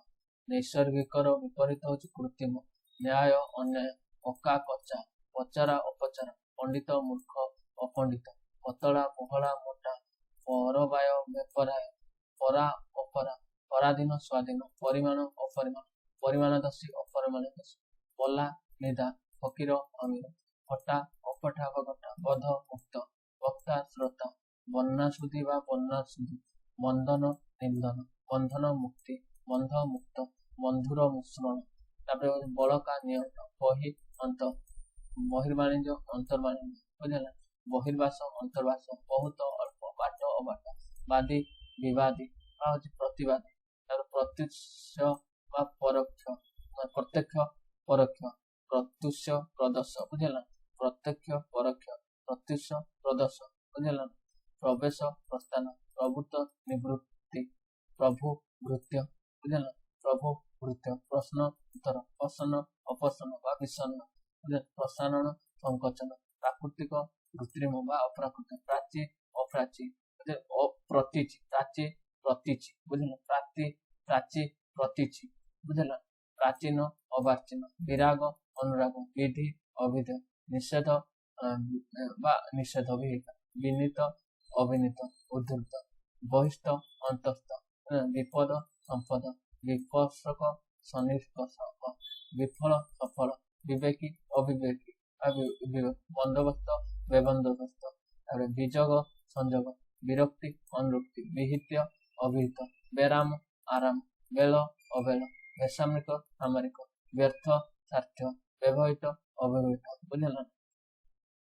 ନୈସର୍ଗିକର ବିପରୀତ ହଉଛି କୃତ୍ରିମ ନ୍ୟାୟ ଅନ୍ୟାୟ ପକ୍କା କଚା ପଚରା ଅପଚରା ପଣ୍ଡିତ ମୂର୍ଖ ଅପଣ୍ଡିତ ପତଳା ପହଳା ମୋଟା ପରବାୟ ବେପରାୟ ପରା ଅପରା ପରାଧୀନ ସ୍ୱାଧୀନ ପରିମାଣ ଅପରିମାଣ ପରିମାଣଦର୍ଶୀ ଅପରିମାଣଦର୍ଶୀ ପଲା ନିଦା ଫକୀର ଅମୀର ଫଟା ଅପଠା ବଗଟା ବଧ ମୁକ୍ତ ବକ୍ତା ଶ୍ରୋତା ବନ୍ୟା ସୁଧି ବା ବନ୍ୟା ସୁଧି ବନ୍ଧନ ନିନ୍ଦନ ବନ୍ଧନ ମୁକ୍ତି ବନ୍ଧ ମୁକ୍ତ ବନ୍ଧୁର ମିଶ୍ରଣ ତାପରେ ବଳକା ନିୟମ ବହି ଅନ୍ତ ବହିର୍ବାଣିଜ୍ୟ ଅନ୍ତର୍ବାଣିଜ୍ୟ ବୁଝିଲା ବହିର୍ବାସ ଅନ୍ତର୍ବାସ ବହୁତ ଅଳ୍ପ ବାଟ ଅବାଟ ବାଦୀ ବିବାଦୀ ବା ହଉଛି ପ୍ରତିବାଦୀ ତାପରେ ପ୍ରତ୍ୟୁଷ ବା ପରୋକ୍ଷ ପ୍ରତ୍ୟକ୍ଷ ପରୋକ୍ଷ ପ୍ରତ୍ୟୁଷ ପ୍ରଦର୍ଶ ବୁଝିଲା ପ୍ରତ୍ୟକ୍ଷ ପରୋକ୍ଷ ପ୍ରତ୍ୟୁଷ ପ୍ରଦର୍ଶ ବୁଝିଲା ପ୍ରବେଶ ପ୍ରସ୍ଥାନ ପ୍ରଭୁତ୍ୱ ନିବୃତ୍ତି ପ୍ରଭୁ ଭୃତ୍ୟ ବୁଝିଲା ପ୍ରଭୁ ଭୃତ୍ୟ ପ୍ରଶ୍ନ ଉତ୍ତର ପ୍ରସନ୍ନ ଅପସନ୍ନ ବା ବିଷନ୍ନ ପ୍ରସାରଣ ସଂକୋଚନ ପ୍ରାକୃତିକ କୃତ୍ରିମ ବା ଅପ୍ରାକୃତିକ ପ୍ରାଚୀ ଅପ୍ରାଚୀ ଅପ୍ରତୀଚି ପ୍ରାଚୀ ପ୍ରତୀଚି ବୁଝିଲା ପ୍ରାଚୀ ପ୍ରତୀଚି ବୁଝିଲା ପ୍ରାଚୀନ ଅବାର୍ଚ୍ଚୀନ ବିରାଗ ଅନୁରାଗ ବିଧି ଅବିଧ ନିଷେଧ ବା ନିଷେଧ ବିହିତ ବିନୀତ ଅବିନୀତ ଉଦ୍ଧୃତ ବହିସ୍ଥ ଅନ୍ତସ୍ଥ ବିପଦ ସମ୍ପଦ ବିପର୍ଷକ ସନ୍ନିଷ୍କର୍ଷକ ବିଫଳ ସଫଳ ବିବେକୀ ଅବିବେକୀ ବନ୍ଦୋବସ୍ତ ବେବନ୍ଦୋବସ୍ତ ତାପରେ ବିଯୋଗ ସଂଯୋଗ ବିରକ୍ତି ଅନୁରକ୍ତି ବିହିତ୍ୟ ଅବିହିତ ବେରାମ ଆରାମ ବେଳ ଅବେଳ ବେସାମରିକ ସାମରିକ ବ୍ୟର୍ଥ ସାର୍ଥ୍ୟ ବ୍ୟବହିତ ଅବ୍ୟବହିତ ବୁଝିଲା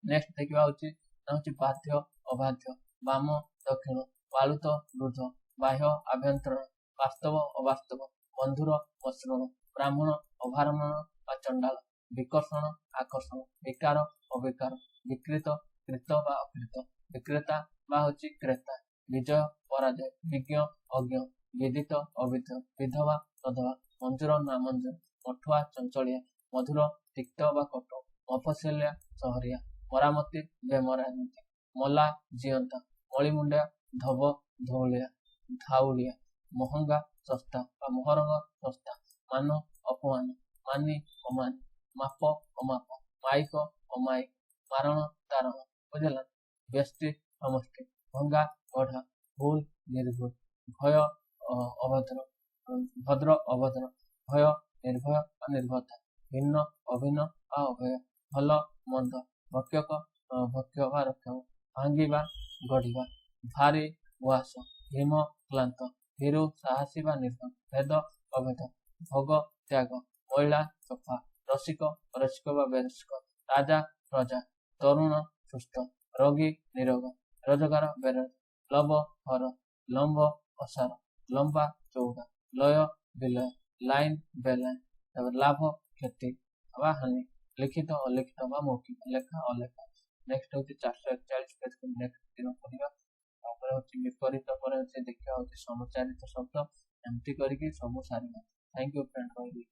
ନେକ୍ସଟ ଦେଖିବା ହଉଛି ବାଧ୍ୟ ଅବାଧ୍ୟ ବାମ ଦକ୍ଷିଣ ପାଳୁତ ବୃଦ୍ଧ ବାହ୍ୟ ଆଭ୍ୟନ୍ତରଣ ବାସ୍ତବ ଅବାସ୍ତବ ବନ୍ଧୁର ମସୃଣ ବ୍ରାହ୍ମଣ ଅଭାରମଣ ବା ଚଣ୍ଡାଳ, ବିକର୍ଷଣ ଆକର୍ଷଣ, ବିକାର ଅବିକାର, ବିକୃତ କୃତ ବା ଅକୃତ, ବିକ୍ରେତା ବା ହଉଛି କ୍ରେତା, ବିଜୟ ପରାଜୟ, ବିଜ୍ଞ ଅଜ୍ଞ, ବିଦିତ ଅବିଦିତ, ବିଧବା ସଧବା, ମଞ୍ଜୁର ନାମଞ୍ଜୁର, ମଠୁଆ ଚଞ୍ଚଳିଆ, ମଧୁର ତିକ୍ତ ବା କଟୁ, ମଫସଲିଆ ସହରିଆ, ମରାମତି ବେମରାମତି, ମଲା ଜିଅନ୍ତା, ମଳିମୁଣ୍ଡିଆ ଧବ ଧଉଳିଆ ଧାଉଳିଆ, ମହଙ୍ଗା ଶସ୍ତା ବା ମହରଙ୍ଗ ଶସ୍ତା, ମାନ ଅପମାନ, ମାନି ଅମାନି, ମାପ ଅମାପ, ମାଇକ ଅମାଇକ, ମାରଣ ତାରଣ, ବୁଝିଲା। ବ୍ୟସ୍ତି ସମଷ୍ଟି, ଭଙ୍ଗା ଗଢା, ଭୁଲ ନିର୍ଭୁଲ, ଭୟ ଅଭଦ୍ର, ଭଦ୍ର ଅଭଦ୍ର, ଭୟ ନିର୍ଭୟ ବା ନିର୍ଭତା, ଭିନ୍ନ ଅଭିନ୍ନ ବା ଅଭୟ, ଭଲ ମନ୍ଦ, ଭକ୍ଷକ ଭକ୍ଷ ବା ରକ୍ଷକ, ଭାଙ୍ଗିବା ଗଢିବା, ଭାରି ଉଆସ, ଭୀମ କ୍ଲାନ୍ତ, ଭୀରୁ ସାହସୀ ବା ନିର୍ଭୟ, ଭେଦ ଅଭେଦ, ଭୋଗ ତ୍ୟାଗ, ମହିଳା ସଫା, ରସିକ ରସିକ ବା ବେରସିକ, ରାଜା ପ୍ରଜା, ତରୁଣ ସୁସ୍ଥ, ରୋଗୀ ନିରୋଗ, ରୋଜଗାର ବେରୋଜ, ଲବ ହର, ଲମ୍ବ ଅସାର, ଲମ୍ବା ଚଉଡ଼ା, ଲୟ ବିଲୟ, ଲାଇନ ବେଲାଇନ, ତାପରେ ଲାଭ କ୍ଷତି ବା ହାନି, ଲିଖିତ ଅଲିଖିତ ବା ମୌଖିକ, ଲେଖା ଅଲେଖା। ନେକ୍ସଟ ହଉଛି 441 ପେଜ ନେକ୍ସଟ ଦିନ ପଢିବା। ତାପରେ ହଉଛି ବିପରୀତ ପରେ ହଉଛି ଦେଖିବା ହଉଛି ସମଚାରିତ ଶବ୍ଦ, ଏମିତି କରିକି ସବୁ ସାରିବା। ଥ୍ୟାଙ୍କ ୟୁ ଫ୍ରେଣ୍ଡ, ରହିଲି।